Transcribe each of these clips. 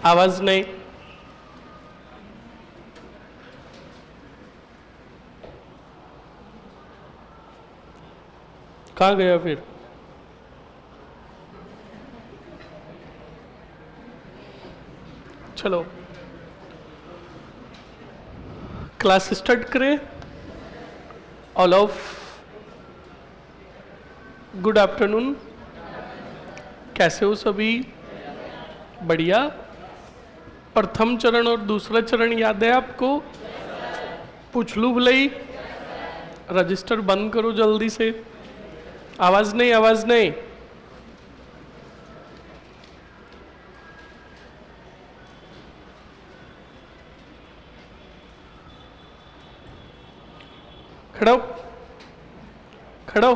आवाज नहीं। कहाँ गया फिर? चलो क्लास स्टार्ट करें। All of good afternoon. कैसे हो सभी? बढ़िया। प्रथम चरण और दूसरा चरण याद है आपको? पूछ लूँ भले? रजिस्टर बंद करो जल्दी से। आवाज नहीं, आवाज नहीं। खड़ो खड़ो।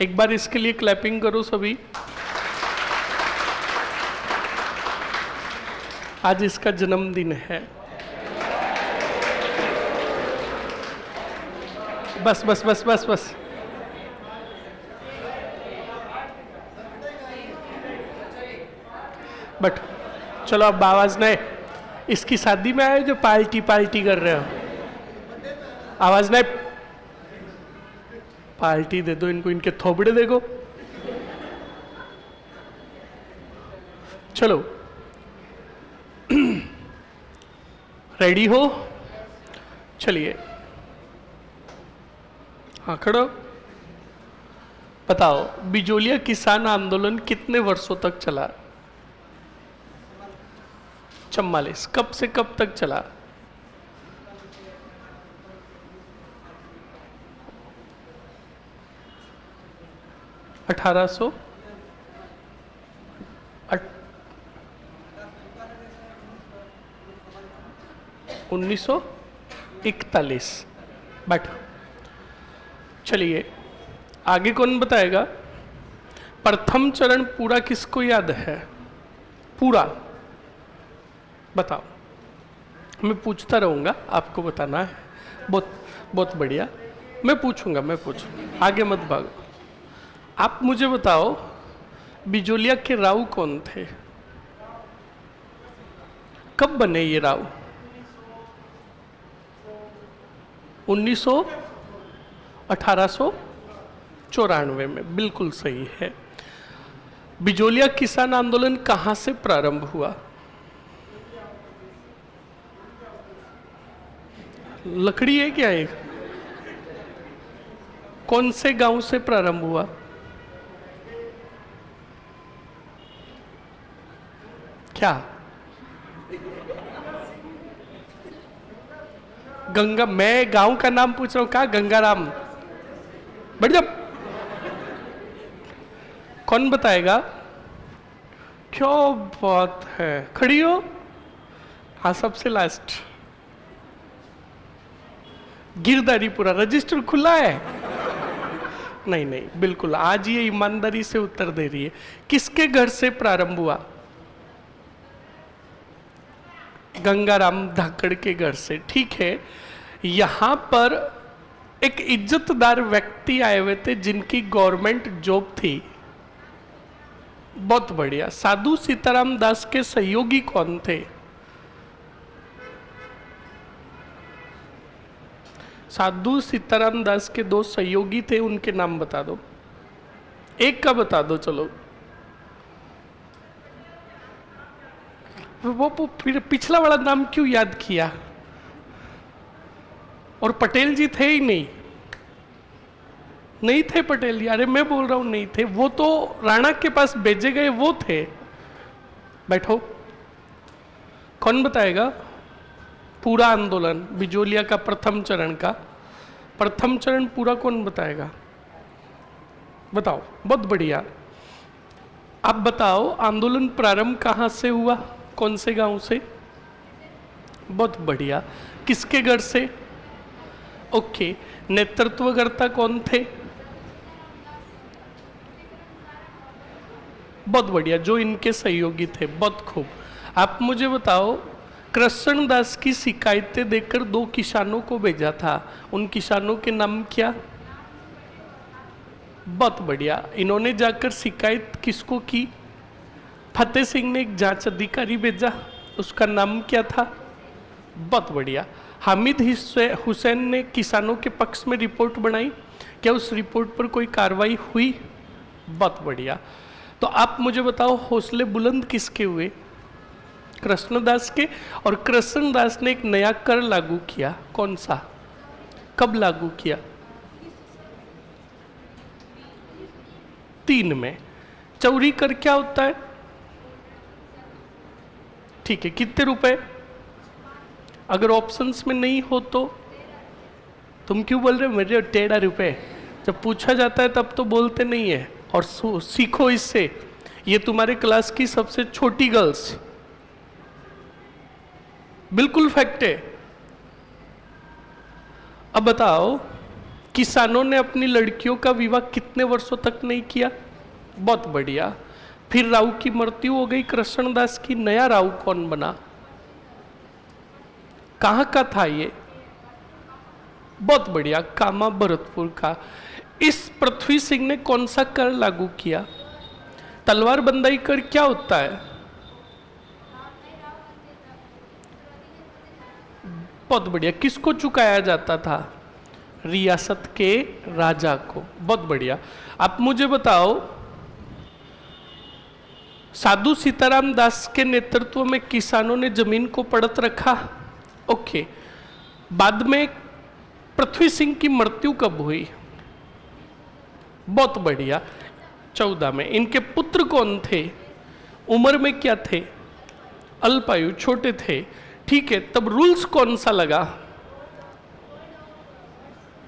एक बार इसके लिए क्लैपिंग करो सभी। आज इसका जन्मदिन है। बस बस बस बस बस। बट चलो अब आवाज नहीं। इसकी शादी में आए जो पार्टी पार्टी कर रहे हो। आवाज नहीं। पार्टी दे दो इनको, इनके थोबड़े देखो। चलो रेडी हो? चलिए हाँ खड़ो। बताओ बिजोलिया किसान आंदोलन कितने वर्षों तक चला? 44। कब से कब तक चला? अठारह 1941। बट चलिए आगे कौन बताएगा? प्रथम चरण पूरा किसको याद है? पूरा बताओ। मैं पूछता रहूंगा, आपको बताना है। बहुत बहुत बढ़िया। मैं पूछूंगा। आगे मत भागो। आप मुझे बताओ बिजोलिया के राव कौन थे? कब बने ये राव? 1894 में। बिल्कुल सही है। बिजोलिया किसान आंदोलन कहां से प्रारंभ हुआ? लकड़ी है क्या एक? कौन से गांव से प्रारंभ हुआ? क्या? गंगा? मैं गांव का नाम पूछ रहा हूं। क्या गंगाराम? बढ़ जा। कौन बताएगा? क्या बात है। खड़ी हो। हाँ सबसे लास्ट। गिरधारीपुरा। रजिस्टर खुला है? नहीं नहीं बिल्कुल। आज ये ईमानदारी से उत्तर दे रही है। किसके घर से प्रारंभ हुआ? गंगाराम धाकड़ के घर से। ठीक है। यहां पर एक इज्जतदार व्यक्ति आए हुए थे जिनकी गवर्नमेंट जॉब थी। बहुत बढ़िया। साधु सीताराम दास के सहयोगी कौन थे? साधु सीताराम दास के दो सहयोगी थे, उनके नाम बता दो। एक का बता दो। चलो वो पिछला वाला नाम क्यों याद किया? और पटेल जी थे ही नहीं थे पटेल जी। अरे मैं बोल रहा हूं नहीं थे। वो तो राणा के पास भेजे गए वो थे। बैठो। कौन बताएगा? पूरा आंदोलन बिजोलिया का प्रथम चरण का प्रथम चरण पूरा कौन बताएगा? बताओ। बहुत बढ़िया। आप बताओ आंदोलन प्रारंभ कहां से हुआ? कौन से गांव से? बहुत बढ़िया। किसके घर से? ओके। नेतृत्वकर्ता कौन थे? बहुत बढ़िया। जो इनके सहयोगी थे। बहुत खूब। आप मुझे बताओ कृष्ण दास की शिकायतें देकर दो किसानों को भेजा था, उन किसानों के नाम क्या? बहुत बढ़िया। इन्होंने जाकर शिकायत किसको की? फतेह सिंह ने एक जांच अधिकारी भेजा, उसका नाम क्या था? बहुत बढ़िया। हामिद हुसैन ने किसानों के पक्ष में रिपोर्ट बनाई, क्या उस रिपोर्ट पर कोई कार्रवाई हुई? बहुत बढ़िया। तो आप मुझे बताओ हौसले बुलंद किसके हुए? कृष्णदास के। और कृष्णदास ने एक नया कर लागू किया, कौन सा? कब लागू किया? 3 में। चौरी कर क्या होता है? ठीक है, कितने रुपए? अगर ऑप्शंस में नहीं हो तो तुम क्यों बोल रहे हो मेरे 13 रुपए? जब पूछा जाता है तब तो बोलते नहीं है। और सीखो इससे, ये तुम्हारे क्लास की सबसे छोटी गर्ल्स, बिल्कुल फैक्ट है। अब बताओ किसानों ने अपनी लड़कियों का विवाह कितने वर्षों तक नहीं किया? बहुत बढ़िया। फिर राव की मृत्यु हो गई कृष्णदास की, नया राव कौन बना? कहां का था ये? बहुत बढ़िया, कामा भरतपुर का। इस पृथ्वी सिंह ने कौन सा कर लागू किया? तलवार बंदाई कर क्या होता है? बहुत बढ़िया। किसको चुकाया जाता था? रियासत के राजा को। बहुत बढ़िया। आप मुझे बताओ साधु सीताराम दास के नेतृत्व में किसानों ने जमीन को पड़त रखा। ओके। बाद में पृथ्वी सिंह की मृत्यु कब हुई? बहुत बढ़िया, 14 में। इनके पुत्र कौन थे? उम्र में क्या थे? अल्पायु, छोटे थे। ठीक है, तब रूल्स कौन सा लगा?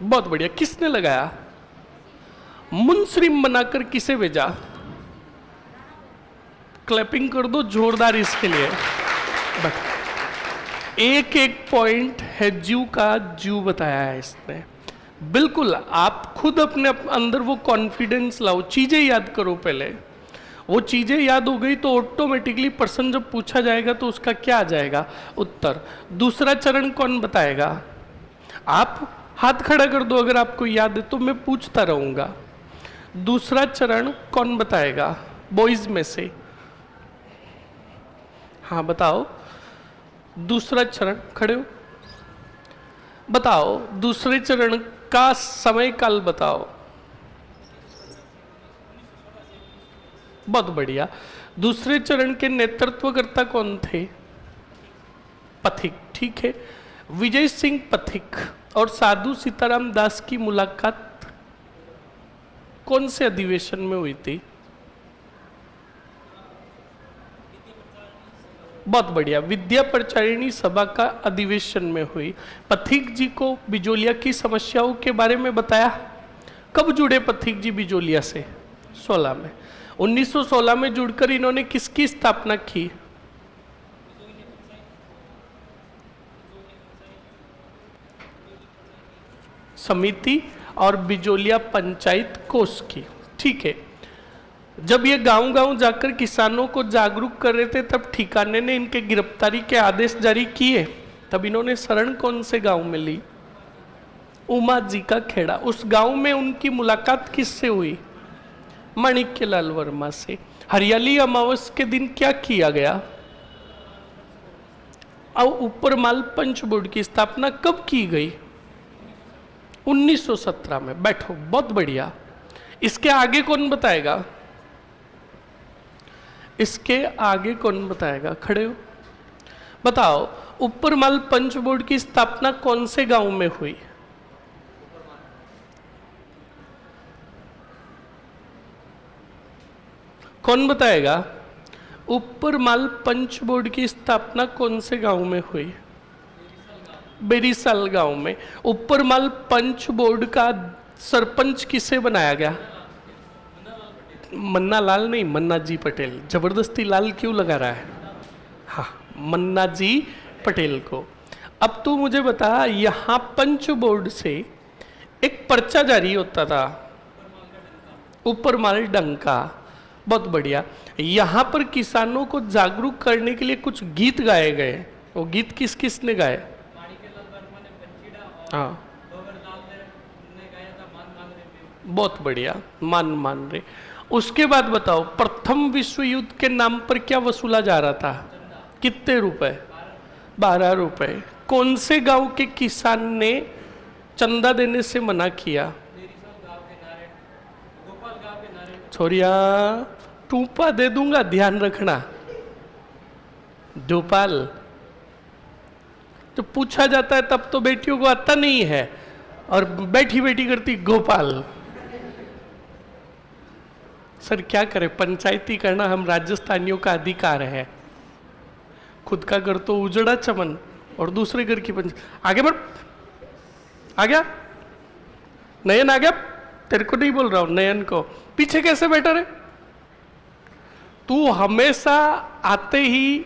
बहुत बढ़िया। किसने लगाया? मुंसरिम बनाकर किसे भेजा? क्लैपिंग कर दो जोरदार इसके लिए। एक एक पॉइंट है जीव का, जीव बताया है इसने। बिल्कुल, आप खुद अपने अंदर वो कॉन्फिडेंस लाओ, चीजें याद करो पहले। वो चीजें याद हो गई तो ऑटोमेटिकली प्रश्न जब पूछा जाएगा तो उसका क्या आ जाएगा? उत्तर। दूसरा चरण कौन बताएगा? आप हाथ खड़ा कर दो अगर आपको याद है तो मैं पूछता रहूंगा। दूसरा चरण कौन बताएगा बॉयज में से? हाँ बताओ, दूसरा चरण, खड़े हो, बताओ दूसरे चरण का समय काल बताओ। बहुत बढ़िया। दूसरे चरण के नेतृत्वकर्ता कौन थे? पथिक। ठीक है। विजय सिंह पथिक और साधु सीताराम दास की मुलाकात कौन से अधिवेशन में हुई थी? बहुत बढ़िया, विद्या प्रचारिणी सभा का अधिवेशन में हुई। पथिक जी को बिजोलिया की समस्याओं के बारे में बताया। कब जुड़े पथिक जी बिजोलिया से? 16 में। 1916 में जुड़कर इन्होंने किसकी स्थापना की? समिति और बिजोलिया पंचायत कोष की। ठीक है। जब ये गांव-गांव जाकर किसानों को जागरूक कर रहे थे तब ठिकाने ने इनके गिरफ्तारी के आदेश जारी किए। तब इन्होंने शरण कौन से गांव में ली? उमा जी का खेड़ा। उस गांव में उनकी मुलाकात किससे हुई? माणिक्यलाल वर्मा से। हरियाली अमावस के दिन क्या किया गया? और ऊपर माल पंच बोर्ड की स्थापना कब की गई? 1917 में। बैठो, बहुत बढ़िया। इसके आगे कौन बताएगा? इसके आगे कौन बताएगा? खड़े हो, बताओ ऊपर माल पंच बोर्ड की स्थापना कौन से गांव में हुई? कौन बताएगा? ऊपर माल पंच बोर्ड की स्थापना कौन से गांव में हुई? बेरीसाल गांव में। ऊपर माल पंच बोर्ड का सरपंच किसे बनाया गया? मन्ना लाल नहीं, मन्ना जी पटेल। जबरदस्ती लाल क्यों लगा रहा है? हाँ, मन्ना जी पटेल को। अब तू मुझे बता, यहां पंच बोर्ड से एक पर्चा जारी होता था, ऊपर माल डंका। बहुत बढ़िया। यहां पर किसानों को जागरूक करने के लिए कुछ गीत गाए गए। वो गीत किस किस ने गाए? हाँ, बहुत बढ़िया, मान मान रे। उसके बाद बताओ प्रथम विश्व युद्ध के नाम पर क्या वसूला जा रहा था? कितने रुपए? 12 रुपए। कौन से गांव के किसान ने चंदा देने से मना किया? छोरिया टूपा दे दूंगा, ध्यान रखना। गोपाल तो पूछा जाता है तब तो बेटियों को आता नहीं है, और बैठी बैठी करती गोपाल। सर क्या करें, पंचायती करना हम राजस्थानियों का अधिकार है। खुद का घर तो उजड़ा चमन और दूसरे घर की पंचायत। आगे बढ़, आ गया नयन, आ गया। तेरे को नहीं बोल रहा हूं, नयन को। पीछे कैसे बैठा रे तू? हमेशा आते ही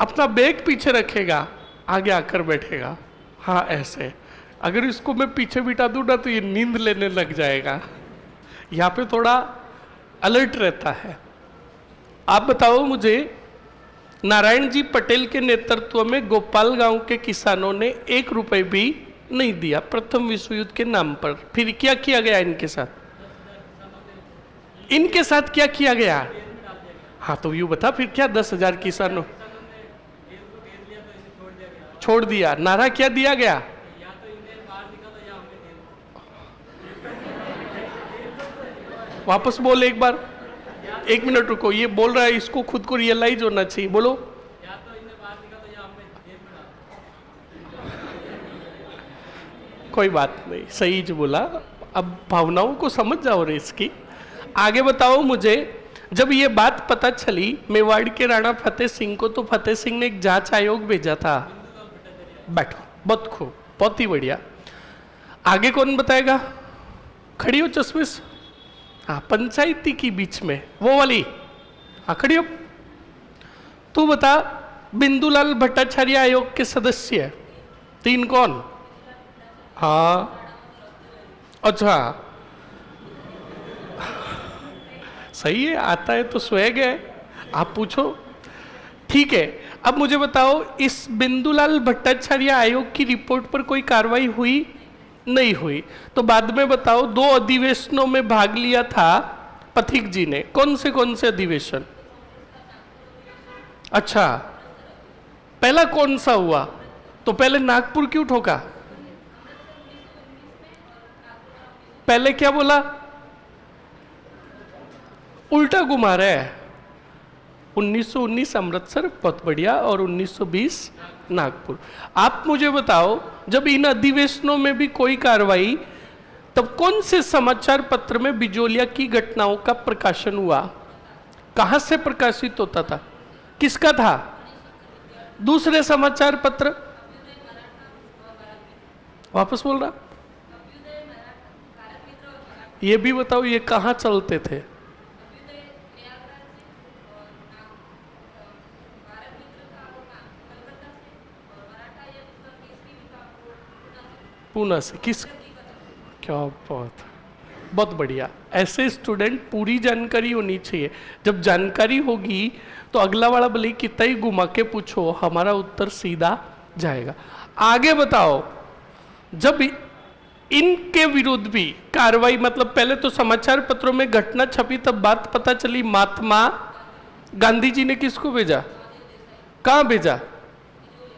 अपना बैग पीछे रखेगा, आगे आकर बैठेगा। हाँ ऐसे। अगर इसको मैं पीछे बिठा दूं ना तो ये नींद लेने लग जाएगा। यहाँ पे थोड़ा अलर्ट रहता है। आप बताओ मुझे, नारायण जी पटेल के नेतृत्व में गोपाल गांव के किसानों ने 1 रुपए भी नहीं दिया प्रथम विश्व युद्ध के नाम पर। फिर क्या किया गया इनके साथ? इनके साथ क्या किया गया? हाँ तो यूं बता फिर क्या? 10,000 किसानों छोड़ दिया। नारा क्या दिया गया? वापस बोल एक बार, 1 मिनट रुको। ये बोल रहा है, इसको खुद को रियलाइज होना चाहिए। बोलो। कोई बात नहीं, सही जो बोला। अब भावनाओं को समझ जाओ रे इसकी। आगे बताओ मुझे, जब ये बात पता चली मेवाड़ के राणा फतेह सिंह को, तो फतेह सिंह ने एक जांच आयोग भेजा था। बैठो, बहुत खूब, बहुत ही बढ़िया। आगे कौन बताएगा? खड़ी हो चश्मे से। हाँ पंचायती की बीच में वो वाली। हाँ खड़ी हो। तू बता, बिंदुलाल भट्टाचार्य आयोग के सदस्य 3 कौन? हाँ अच्छा, सही है, आता है तो स्वैग है। आप पूछो। ठीक है, अब मुझे बताओ, इस बिंदुलाल भट्टाचार्य आयोग की रिपोर्ट पर कोई कार्रवाई हुई? नहीं हुई। तो बाद में बताओ, 2 अधिवेशनों में भाग लिया था पथिक जी ने। कौन से अधिवेशन? अच्छा, पहला कौन सा हुआ? तो पहले नागपुर क्यों ठोका? पहले क्या बोला? उल्टा घुमा रहा है। 1919 अमृतसर, बहुत बढ़िया, और 1920 नागपुर। आप मुझे बताओ, जब इन अधिवेशनों में भी कोई कार्रवाई, तब कौन से समाचार पत्र में बिजोलिया की घटनाओं का प्रकाशन हुआ? कहां से प्रकाशित होता था? किसका था? दूसरे समाचार पत्र। वापस बोल रहा। ये भी बताओ, ये कहां चलते थे? पूना से। किस? क्या बात, बहुत बढ़िया। ऐसे स्टूडेंट, पूरी जानकारी होनी चाहिए। जब जानकारी होगी तो अगला वाला भले कितना ही घुमा के पूछो, हमारा उत्तर सीधा जाएगा। आगे बताओ, जब इनके विरुद्ध भी कार्रवाई, मतलब पहले तो समाचार पत्रों में घटना छपी, तब बात पता चली, महात्मा गांधी जी ने किसको भेजा? कहाँ भेजा?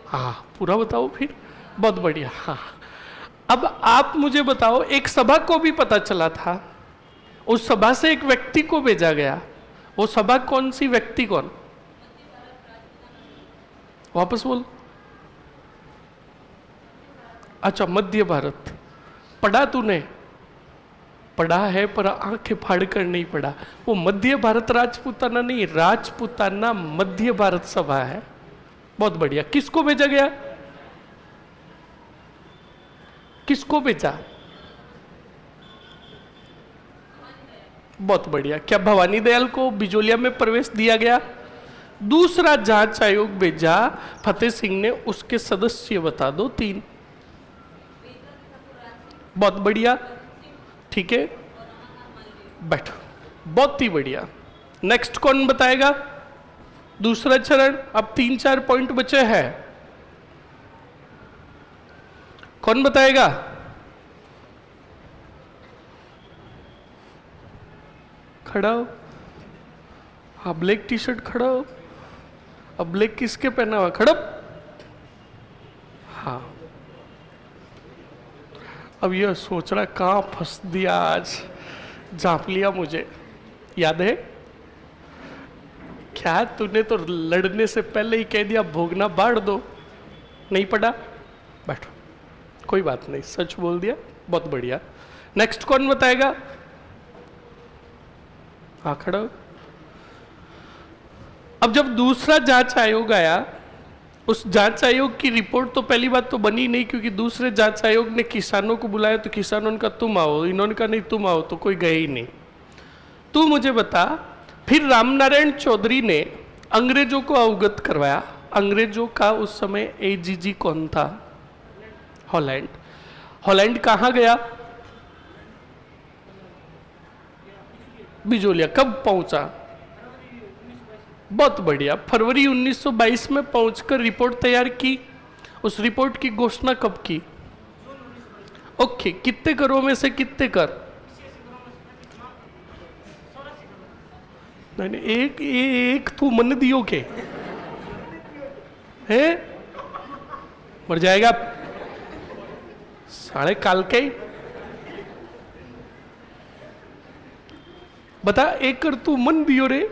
हाँ पूरा बताओ फिर। बहुत बढ़िया। हाँ अब आप मुझे बताओ, एक सभा को भी पता चला था, उस सभा से एक व्यक्ति को भेजा गया। वो सभा कौन सी? व्यक्ति कौन? वापस बोल। अच्छा, मध्य भारत। पढ़ा तूने? पढ़ा है पर आंखें फाड़ कर नहीं पढ़ा। वो मध्य भारत राजपूताना नहीं, राजपूताना मध्य भारत सभा है। बहुत बढ़िया। किसको भेजा गया? किसको भेजा? बहुत बढ़िया। क्या भवानी दयाल को बिजोलिया में प्रवेश दिया गया? दूसरा जांच आयोग भेजा फतेह सिंह ने, उसके सदस्य बता दो 3। बहुत बढ़िया, ठीक है, बैठो, बहुत ही बढ़िया। नेक्स्ट कौन बताएगा? दूसरा चरण। अब 3-4 पॉइंट बचे हैं, कौन बताएगा? खड़ा हो। हाँ, ब्लैक टी शर्ट खड़ा हो। अब ब्लैक किसके पहना हुआ? खड़ा। हाँ, अब यह सोच रहा कहाँ फंस दिया, आज झाँप लिया मुझे। याद है क्या? तूने तो लड़ने से पहले ही कह दिया भोगना बांट दो। नहीं पड़ा? बैठो, कोई बात नहीं, सच बोल दिया, बहुत बढ़िया। नेक्स्ट कौन बताएगा? हाँ, खड़ा हो। अब जब दूसरा जांच आयोग आया, उस जांच आयोग की रिपोर्ट तो पहली बात तो बनी नहीं, क्योंकि दूसरे जांच आयोग ने किसानों को बुलाया तो किसानों ने कहा तुम आओ, इन्होंने कहा नहीं तुम आओ, तो कोई गए ही नहीं। तू मुझे बता, फिर रामनारायण चौधरी ने अंग्रेजों को अवगत करवाया। अंग्रेजों का उस समय एजीजी कौन था? हॉलैंड। हॉलैंड कहाँ गया? बिजोलिया। कब पहुंचा? बहुत बढ़िया, फरवरी 1922 में पहुंचकर रिपोर्ट तैयार की। उस रिपोर्ट की घोषणा कब की? ओके, कितने करों में से कितने कर? नहीं, एक तू मन दियो के है, मर जाएगा साढ़े काल के। बता, एक कर तू मन दियो रे।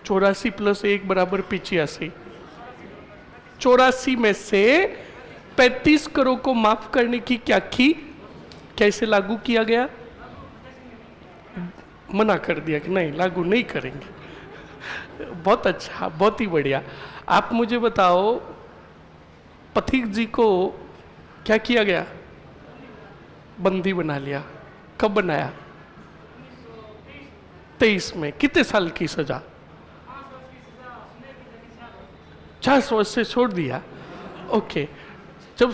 84 + 1 = 85। 84 में से 35 करोड़ को माफ करने की क्या की? कैसे लागू किया गया? मना कर दिया कि नहीं, लागू नहीं करेंगे। बहुत अच्छा, बहुत ही बढ़िया। आप मुझे बताओ, पथिक जी को क्या किया गया? बंदी बना लिया। कब बनाया? 23 में। कितने साल की सजा? 4 वर्ष से छोड़ दिया। ओके, जब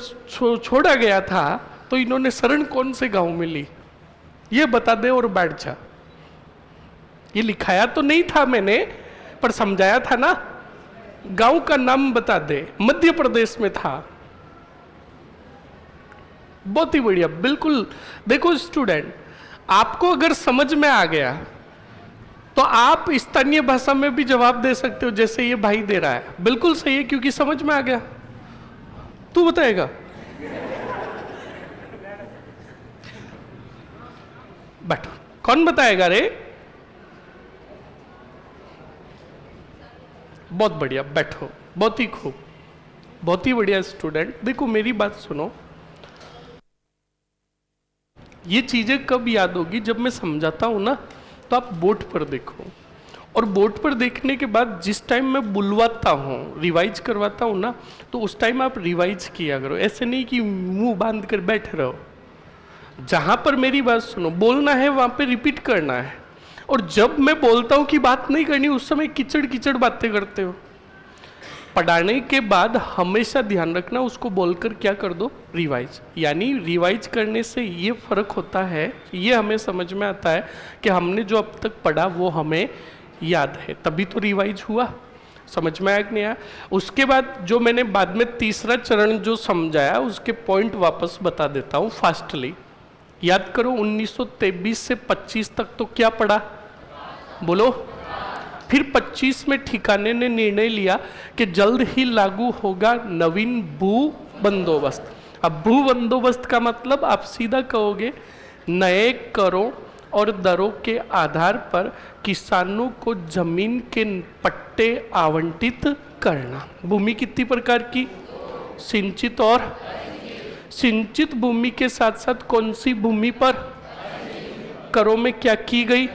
छोड़ा गया था तो इन्होंने शरण कौन से गांव में ली? ये बता दे और बैठ जा। ये लिखाया तो नहीं था मैंने, पर समझाया था ना। गांव का नाम बता दे। मध्य प्रदेश में था। बहुत ही बढ़िया, बिल्कुल। देखो स्टूडेंट, आपको अगर समझ में आ गया तो आप स्थानीय भाषा में भी जवाब दे सकते हो, जैसे ये भाई दे रहा है। बिल्कुल सही है, क्योंकि समझ में आ गया। तू बताएगा? बैठो, कौन बताएगा रे? बहुत बढ़िया, बैठो। बहुत ही खूब, बहुत ही बढ़िया स्टूडेंट। देखो मेरी बात सुनो, ये चीजें कब याद होगी? जब मैं समझाता हूं ना, तो आप बोर्ड पर देखो, और बोर्ड पर देखने के बाद जिस टाइम मैं बुलवाता हूँ, रिवाइज करवाता हूँ ना, तो उस टाइम आप रिवाइज किया करो। ऐसे नहीं कि मुंह बांध कर बैठे रहो। जहाँ पर मेरी बात सुनो, बोलना है वहाँ पे रिपीट करना है। और जब मैं बोलता हूँ कि बात नहीं करनी, उस समय कीचड़ कीचड़ बातें करते हो। पढ़ाने के बाद हमेशा ध्यान रखना, उसको बोलकर क्या कर दो? रिवाइज। यानी रिवाइज करने से ये फर्क होता है, ये हमें समझ में आता है कि हमने जो अब तक पढ़ा वो हमें याद है, तभी तो रिवाइज हुआ। समझ में आया कि नहीं आया? उसके बाद जो मैंने बाद में तीसरा चरण जो समझाया, उसके पॉइंट वापस बता देता हूँ फास्टली। याद करो, 1923 से 25 तक तो क्या पढ़ा? बोलो। फिर 25 में ठिकाने ने निर्णय लिया कि जल्द ही लागू होगा नवीन भू बंदोबस्त। अब भू बंदोबस्त का मतलब आप सीधा कहोगे, नए करों और दरों के आधार पर किसानों को जमीन के पट्टे आवंटित करना। भूमि कितनी प्रकार की? सिंचित और सिंचित भूमि के साथ साथ कौन सी भूमि पर? करों में क्या की गई?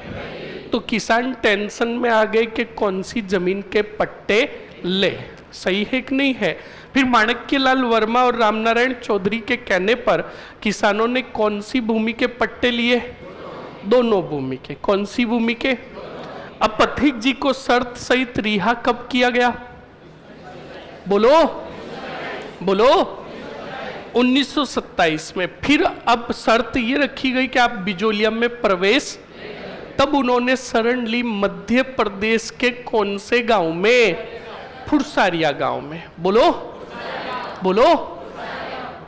तो किसान टेंशन में आ गए कि कौन सी जमीन के पट्टे ले। सही है कि नहीं है? फिर माणक्यलाल वर्मा और रामनारायण चौधरी के कहने पर किसानों ने कौन सी भूमि के पट्टे लिए? दोनों भूमि के। कौन सी भूमि के? अब पथिक जी को शर्त सहित रिहा कब किया गया? बोलो बोलो। 1927 में। फिर अब शर्त ये रखी गई कि आप बिजोलिया में प्रवेश, तब उन्होंने शरण ली मध्य प्रदेश के कौन से गांव में? फुरसारिया गांव में। बोलो बोलो।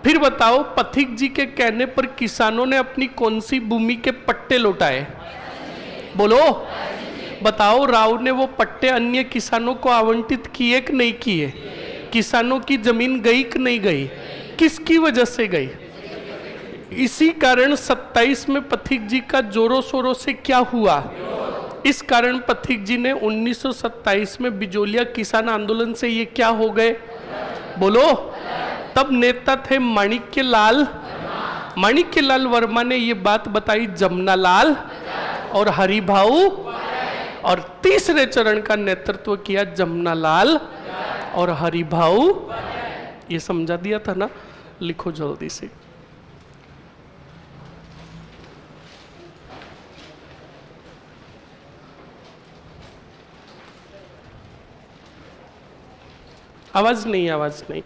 फिर बताओ, पथिक जी के कहने पर किसानों ने अपनी कौन सी भूमि के पट्टे लौटाए? बोलो। बताओ, राव ने वो पट्टे अन्य किसानों को आवंटित किए कि नहीं किए? किसानों की जमीन गई कि नहीं गई? किसकी वजह से गई? इसी कारण 27 में पथिक जी का जोरों शोरों से क्या हुआ? इस कारण पथिक जी ने 1927 में बिजोलिया किसान आंदोलन से ये क्या हो गए? बोलो। तब नेता थे माणिक्य लाल वर्मा ने ये बात बताई जमनालाल और हरिभाऊ, और तीसरे चरण का नेतृत्व किया जमनालाल और हरिभाऊ। ये समझा दिया था ना? लिखो जल्दी से। आवाज नहीं,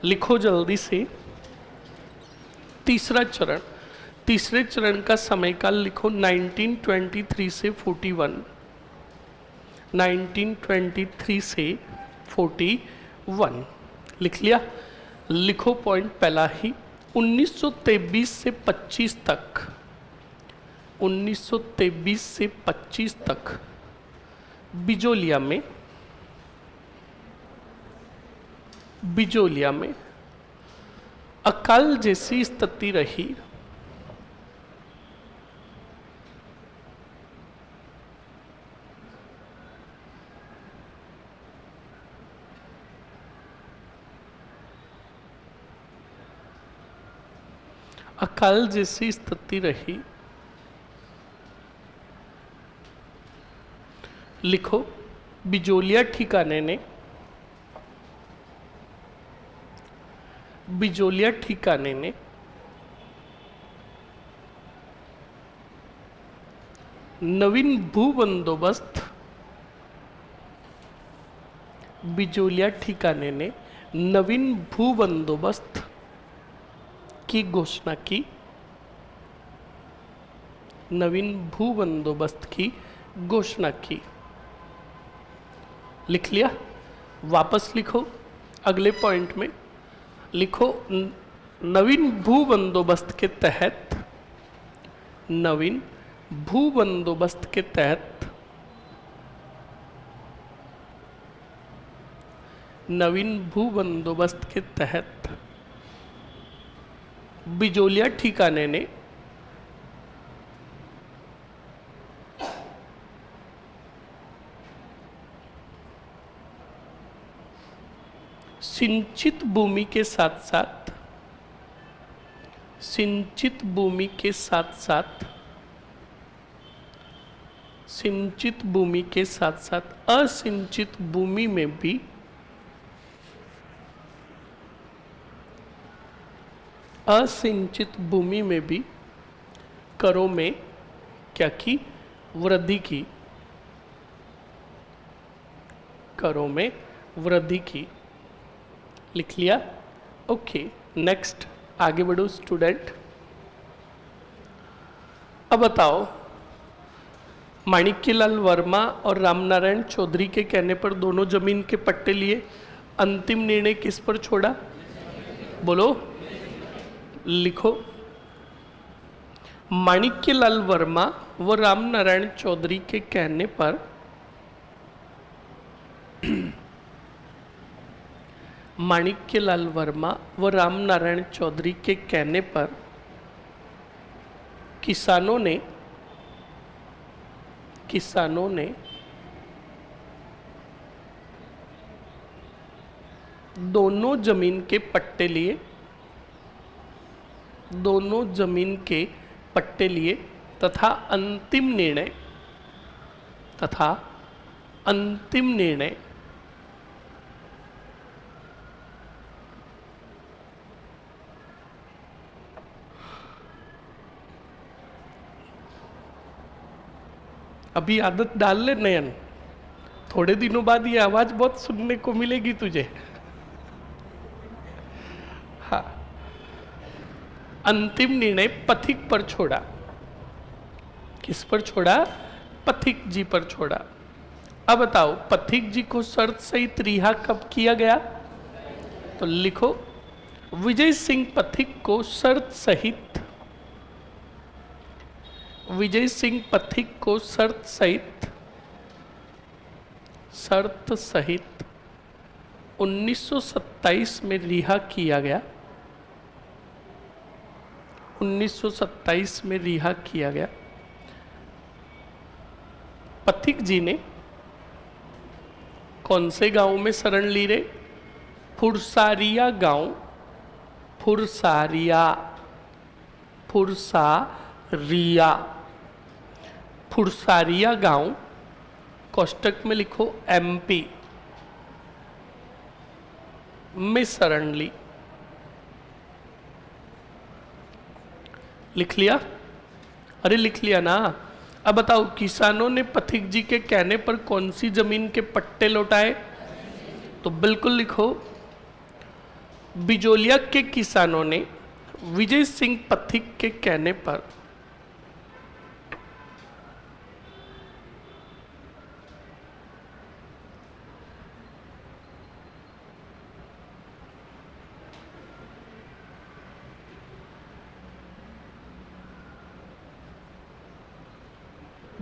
लिखो जल्दी से। तीसरा चरण, तीसरे चरण का समय काल लिखो 1923 से 41, 1923 से 41 लिख लिया। लिखो पॉइंट पहला ही, 1923 से 25 तक, 1923 से 25 तक बिजोलिया में अकाल जैसी स्थिति रही। अकाल जैसी स्थिति रही। लिखो, बिजोलिया ठिकाने ने नवीन भू बंदोबस्त, बिजोलिया ठिकाने ने नवीन भू बंदोबस्त की घोषणा की, नवीन भू बंदोबस्त की घोषणा की। लिख लिया? वापस लिखो अगले पॉइंट में। लिखो, नवीन भू बंदोबस्त के तहत, नवीन भू बंदोबस्त के तहत, नवीन भू बंदोबस्त के तहत बिजोलिया ठिकाने ने सिंचित भूमि के साथ साथ, सिंचित भूमि के साथ साथ, सिंचित भूमि के साथ साथ असिंचित भूमि में भी करों में क्या की? वृद्धि की। करों में वृद्धि की। लिख लिया? ओके, नेक्स्ट आगे बढ़ो स्टूडेंट। अब बताओ, माणिक्यलाल वर्मा और रामनारायण चौधरी के कहने पर दोनों जमीन के पट्टे लिए, अंतिम निर्णय किस पर छोड़ा? बोलो। लिखो, माणिक्यलाल वर्मा व रामनारायण चौधरी के कहने पर माणिक्यलाल वर्मा व रामनारायण चौधरी के कहने पर किसानों ने दोनों जमीन के पट्टे लिए, दोनों जमीन के पट्टे लिए तथा अंतिम निर्णय अभी आदत डाल ले नयन, थोड़े दिनों बाद ये आवाज बहुत सुनने को मिलेगी तुझे। हाँ, अंतिम निर्णय पथिक पर छोड़ा। किस पर छोड़ा? पथिक जी पर छोड़ा। अब बताओ, पथिक जी को शर्त सहित रिहा कब किया गया? तो लिखो, विजय सिंह पथिक को शर्त सहित विजय सिंह पथिक को शर्त सहित 1927 में रिहा किया गया। 1927 में रिहा किया गया। पथिक जी ने कौन से गांव में शरण ली रे? फुरसारिया गांव, फुरसारिया गांव, कोष्टक में लिखो MP में शरण ली। लिख लिया? अरे लिख लिया ना। अब बताओ, किसानों ने पथिक जी के कहने पर कौन सी जमीन के पट्टे लौटाए? तो बिल्कुल लिखो, बिजोलिया के किसानों ने विजय सिंह पथिक के कहने पर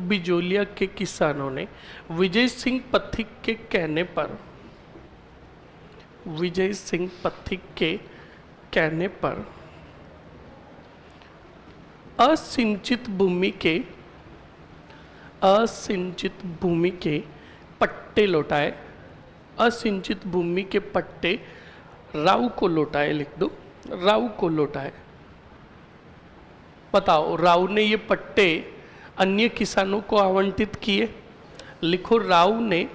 बिजोलिया के किसानों ने विजय सिंह पथिक के कहने पर असिंचित भूमि के पट्टे लौटाए। असिंचित भूमि के पट्टे राव को लौटाए। लिख दो, राव को लौटाए। बताओ, राव ने ये पट्टे अन्य किसानों को आवंटित किए। लिखो, राव ने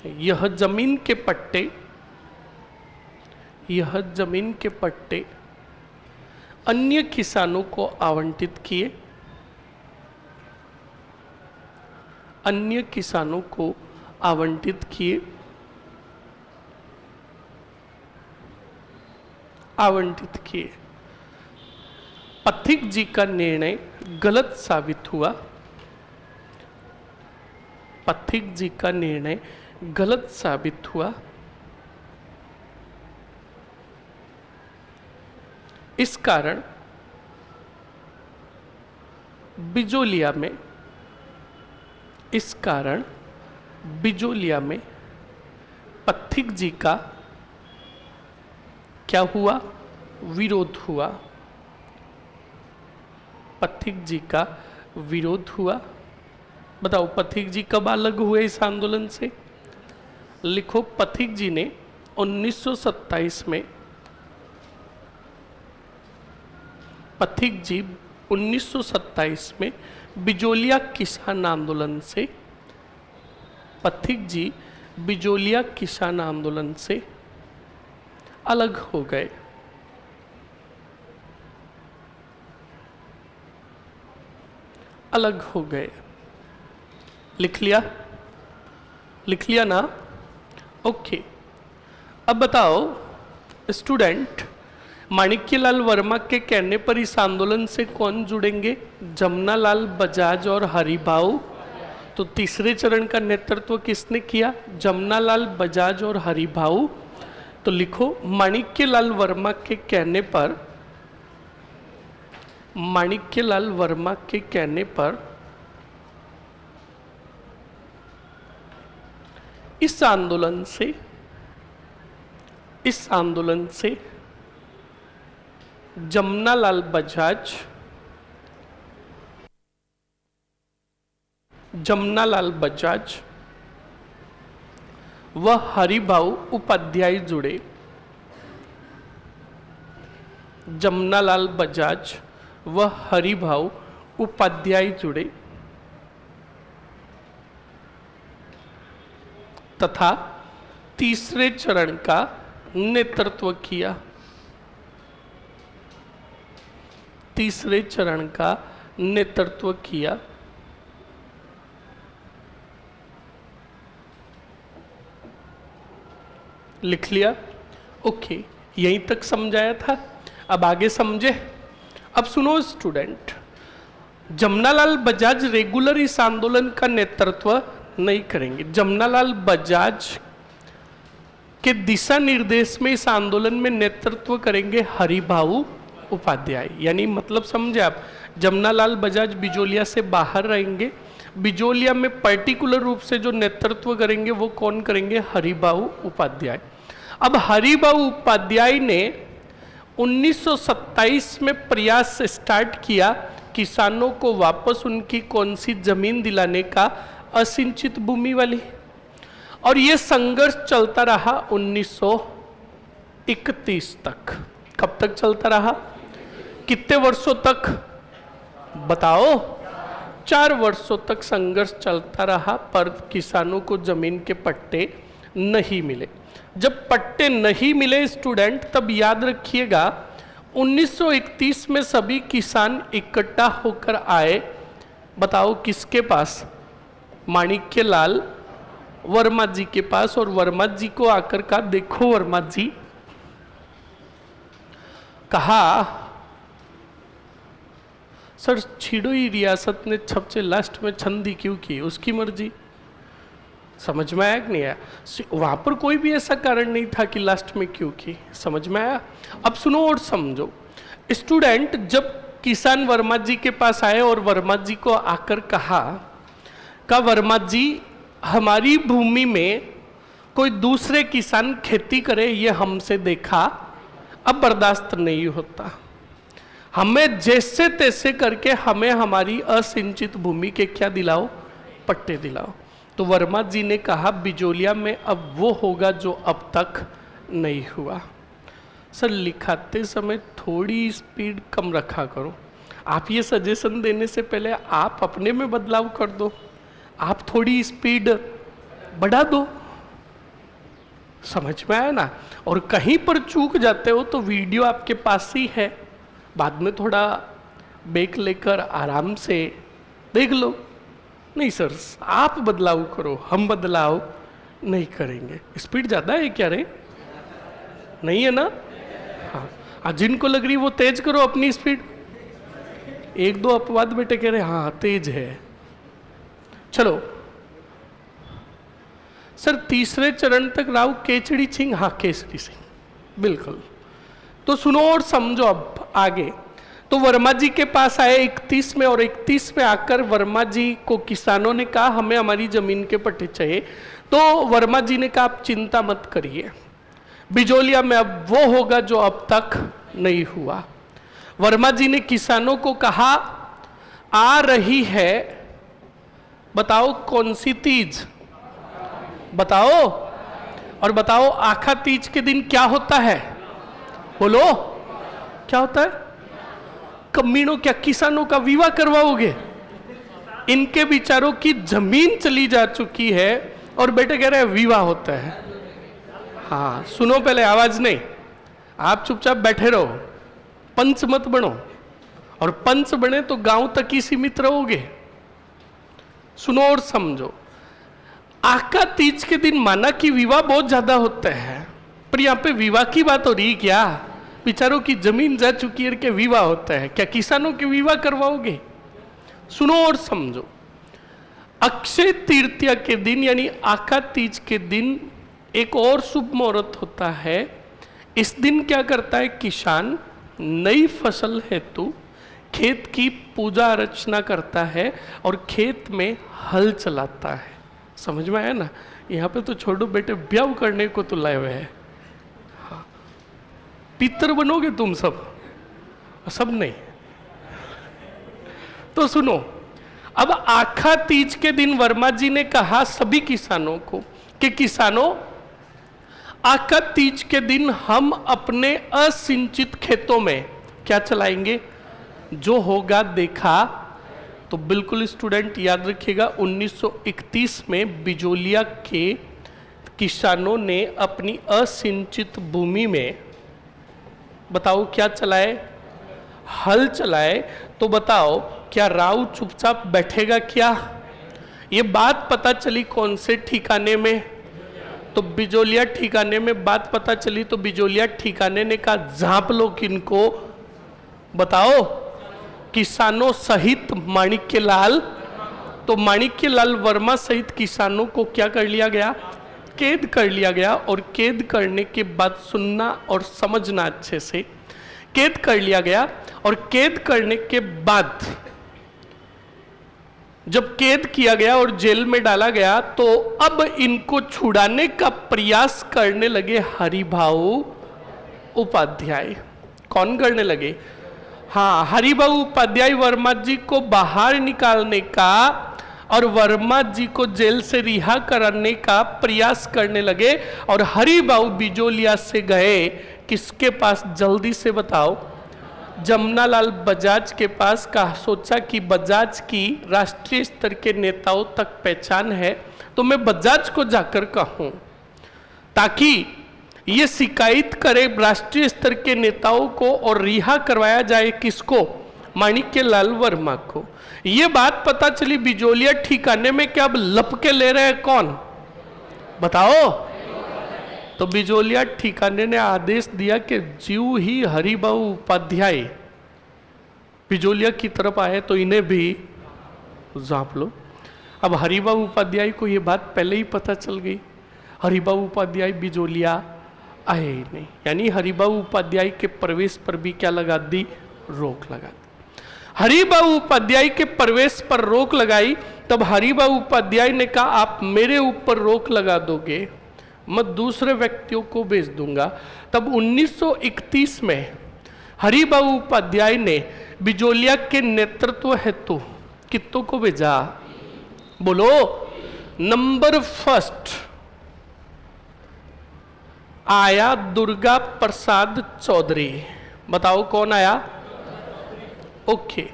यह जमीन के पट्टे अन्य किसानों को आवंटित किए। अन्य किसानों को आवंटित किए। पथिक जी का निर्णय गलत साबित हुआ। पथिक जी का निर्णय गलत साबित हुआ। इस कारण बिजोलिया में पथिक जी का क्या हुआ? विरोध हुआ। पथिक जी का विरोध हुआ। बताओ, पथिक जी कब अलग हुए इस आंदोलन से? लिखो, पथिक जी ने 1927 में बिजोलिया किसान आंदोलन से अलग हो गए। लिख लिया ना? ओके। अब बताओ स्टूडेंट, माणिक्यलाल वर्मा के कहने पर इस आंदोलन से कौन जुड़ेंगे? जमनालाल बजाज और हरिभाऊ। तो तीसरे चरण का नेतृत्व किसने किया? जमनालाल बजाज और हरिभाऊ। तो लिखो, माणिक्यलाल वर्मा के कहने पर इस आंदोलन से जमनालाल बजाज व हरिभाऊ उपाध्याय जुड़े। जमनालाल बजाज व हरिभाऊ उपाध्याय जुड़े तथा तीसरे चरण का नेतृत्व किया। लिख लिया? ओके, यहीं तक समझाया था। अब आगे समझे। अब सुनो स्टूडेंट, जमनालाल बजाज रेगुलर इस आंदोलन का नेतृत्व नहीं करेंगे। जमनालाल बजाज के दिशा निर्देश में इस आंदोलन में नेतृत्व करेंगे हरिभाऊ उपाध्याय, यानी मतलब समझे आप, जमनालाल बजाज बिजोलिया से बाहर रहेंगे। बिजोलिया में पर्टिकुलर रूप से जो नेतृत्व करेंगे वो कौन करेंगे? हरिबाऊ उपाध्याय। अब हरिबाऊ उपाध्याय ने 1927 में प्रयास स्टार्ट किया किसानों को वापस उनकी कौन सी जमीन दिलाने का? असिंचित भूमि वाली। और ये संघर्ष चलता रहा 1931 तक। कब तक चलता रहा? कितने वर्षों तक बताओ? 4 वर्षों तक संघर्ष चलता रहा, पर किसानों को जमीन के पट्टे नहीं मिले। जब पट्टे नहीं मिले स्टूडेंट, तब याद रखिएगा 1931 में सभी किसान इकट्ठा होकर आए। बताओ किसके पास? माणिक्य लाल वर्मा जी के पास। और वर्मा जी को आकर कहा, देखो वर्मा जी, कहा सर छिड़ोई रियासत ने सबसे लास्ट में छंदी क्यों की? उसकी मर्जी। समझ में आया कि नहीं आया? वहां पर कोई भी ऐसा कारण नहीं था कि लास्ट में क्यों की। समझ में आया? अब सुनो और समझो स्टूडेंट। जब किसान वर्मा जी के पास आए और वर्मा जी को आकर कहा वर्मा जी, हमारी भूमि में कोई दूसरे किसान खेती करे, ये हमसे देखा अब बर्दाश्त नहीं होता, हमें जैसे तैसे करके हमें हमारी असिंचित भूमि के क्या दिलाओ? पट्टे दिलाओ। तो वर्मा जी ने कहा बिजोलिया में अब वो होगा जो अब तक नहीं हुआ। सर लिखाते समय थोड़ी स्पीड कम रखा करो। आप ये सजेशन देने से पहले आप अपने में बदलाव कर दो, आप थोड़ी स्पीड बढ़ा दो। समझ में आया ना? और कहीं पर चूक जाते हो तो वीडियो आपके पास ही है, बाद में थोड़ा ब्रेक लेकर आराम से देख लो। नहीं सर आप बदलाव करो, हम बदलाव नहीं करेंगे। स्पीड ज़्यादा है क्या रे? नहीं है ना? हाँ, जिनको लग रही वो तेज करो अपनी स्पीड। 1-2 अपवाद बेटे कह रहे हाँ तेज है। चलो सर तीसरे चरण तक राव केचड़ी सिंह। हाँ केचड़ी सिंह बिल्कुल। तो सुनो और समझो अब आगे। तो वर्मा जी के पास आए 31 में, और 31 में आकर वर्मा जी को किसानों ने कहा हमें हमारी जमीन के पट्टे चाहिए। तो वर्मा जी ने कहा आप चिंता मत करिए, बिजोलिया में अब वो होगा जो अब तक नहीं हुआ। वर्मा जी ने किसानों को कहा आ रही है, बताओ कौन सी तीज? बताओ। और बताओ आखा तीज के दिन क्या होता है? बोलो क्या होता है? कमीनों क्या किसानों का विवाह करवाओगे? इनके विचारों की जमीन चली जा चुकी है और बेटे कह रहे हैं विवाह होता है। हाँ सुनो, पहले आवाज नहीं, आप चुपचाप बैठे रहो, पंच मत बनो, और पंच बने तो गांव तक ही सीमित रहोगे। सुनो और समझो। आका तीज के दिन माना कि विवाह बहुत ज्यादा होता है, पर यहाँ पे विवाह की बात हो रही क्या? विचारों की जमीन जा चुकी है कि विवाह होता है, क्या किसानों के विवाह करवाओगे? सुनो और समझो। अक्षय तृतीया के दिन यानी आका तीज के दिन एक और शुभ मुहूर्त होता है। इस दिन क्या करता है किसान? नई फसल हेतु खेत की पूजा अर्चना करता है और खेत में हल चलाता है। समझ में आया ना? यहाँ पे तो छोड़ो बेटे, ब्याह करने को तो लाए हुए हैं। हाँ पितर बनोगे तुम सब नहीं। तो सुनो, अब आखा तीज के दिन वर्मा जी ने कहा सभी किसानों को कि किसानों आका तीज के दिन हम अपने असिंचित खेतों में क्या चलाएंगे? जो होगा देखा। तो बिल्कुल स्टूडेंट याद रखिएगा 1931 में बिजोलिया के किसानों ने अपनी असिंचित भूमि में बताओ क्या चलाए? हल चलाए। तो बताओ क्या राव चुपचाप बैठेगा क्या? ये बात पता चली कौन से ठिकाने में? तो बिजोलिया ठिकाने में बात पता चली। तो बिजोलिया ठिकाने ने कहा झांप लो किनको? बताओ किसानों सहित माणिक्य लाल। तो माणिक्य लाल वर्मा सहित किसानों को क्या कर लिया गया? कैद कर लिया गया। और कैद करने के बाद सुनना और समझना अच्छे से कैद कर लिया गया और कैद करने के बाद जब कैद किया गया और जेल में डाला गया तो अब इनको छुड़ाने का प्रयास करने लगे हरिभाऊ उपाध्याय। कौन करने लगे? हाँ, हरिभाऊ उपाध्याय वर्मा जी को बाहर निकालने का और वर्मा जी को जेल से रिहा कराने का प्रयास करने लगे। और हरिभाऊ बिजोलिया से गए किसके पास? जल्दी से बताओ। जमनालाल बजाज के पास। कहा, सोचा कि बजाज की राष्ट्रीय स्तर के नेताओं तक पहचान है तो मैं बजाज को जाकर कहूं ताकि ये शिकायत करे राष्ट्रीय स्तर के नेताओं को और रिहा करवाया जाए किसको? माणिक्यलाल वर्मा को। ये बात पता चली बिजोलिया ठिकाने में क्या अब लपके ले रहे हैं कौन? बताओ। तो बिजोलिया ठिकाने ने आदेश दिया कि ज्यों ही हरिभाऊ उपाध्याय बिजोलिया की तरफ आए तो इन्हें भी जाप लो। अब हरिभाऊ उपाध्याय को ये बात पहले ही पता चल गई। हरिभाऊ उपाध्याय बिजोलिया आए ही नहीं, यानी हरिभाऊ उपाध्याय के प्रवेश पर भी क्या लगा दी? रोक लगा दी। हरिभाऊ उपाध्याय के प्रवेश पर रोक लगाई। तब हरिभाऊ उपाध्याय ने कहा, आप मेरे ऊपर रोक लगा दोगे, मैं दूसरे व्यक्तियों को भेज दूंगा। तब 1931 में हरिभाऊ उपाध्याय ने बिजोलिया के नेतृत्व हेतु कितों को भेजा? बोलो। नंबर फर्स्ट आया दुर्गा प्रसाद चौधरी। बताओ कौन आया? ओके।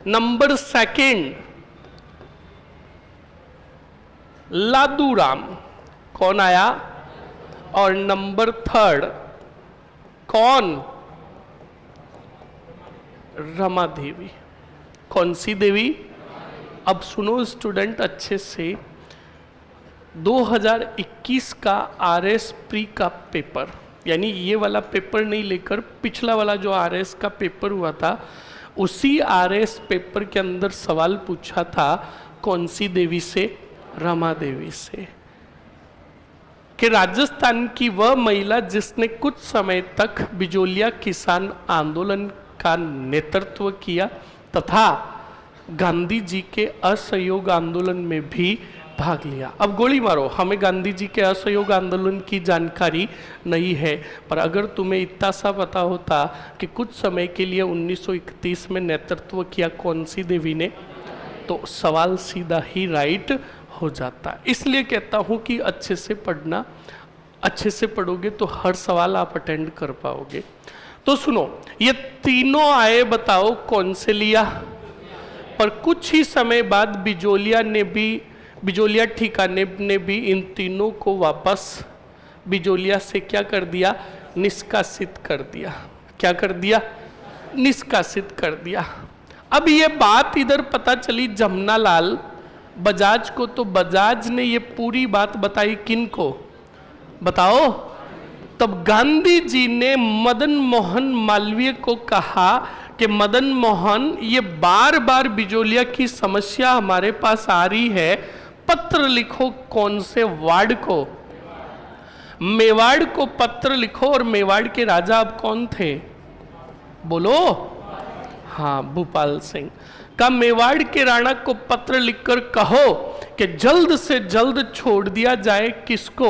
Number second Laduram. कौन आया? और नंबर थर्ड कौन? रमा देवी। कौन सी देवी? अब सुनो स्टूडेंट अच्छे से, 2021 का आरएस प्री का पेपर, यानी ये वाला पेपर नहीं लेकर पिछला वाला जो आरएस का पेपर हुआ था, उसी आरएस पेपर के अंदर सवाल पूछा था कौन सी देवी से? रमा देवी से। कि राजस्थान की वह महिला जिसने कुछ समय तक बिजोलिया किसान आंदोलन का नेतृत्व किया तथा गांधी जी के असहयोग आंदोलन में भी भाग लिया। अब गोली मारो, हमें गांधी जी के असहयोग आंदोलन की जानकारी नहीं है, पर अगर तुम्हें इतना सा पता होता कि कुछ समय के लिए 1931 में नेतृत्व किया कौन सी देवी ने, तो सवाल सीधा ही राइट हो जाता। इसलिए कहता हूं कि अच्छे से पढ़ना, अच्छे से पढ़ोगे तो हर सवाल आप अटेंड कर पाओगे। तो सुनो, ये तीनों आए, बताओ कौन से लिया? पर कुछ ही समय बाद बिजोलिया ठिकाने ने भी इन तीनों को वापस बिजोलिया से क्या कर दिया? निष्कासित कर दिया। क्या कर दिया? निष्कासित कर दिया। अब ये बात इधर पता चली जमनालाल बजाज को, तो बजाज ने ये पूरी बात बताई किन को? बताओ। तब गांधी जी ने मदन मोहन मालवीय को कहा कि मदन मोहन, ये बार बार बिजोलिया की समस्या हमारे पास आ रही है, पत्र लिखो। कौन से वार्ड को? मेवाड़ को पत्र लिखो। और मेवाड़ के राजा अब कौन थे? बोलो। हाँ, भूपाल सिंह। का मेवाड़ के राणा को पत्र लिखकर कहो कि जल्द से जल्द छोड़ दिया जाए किसको?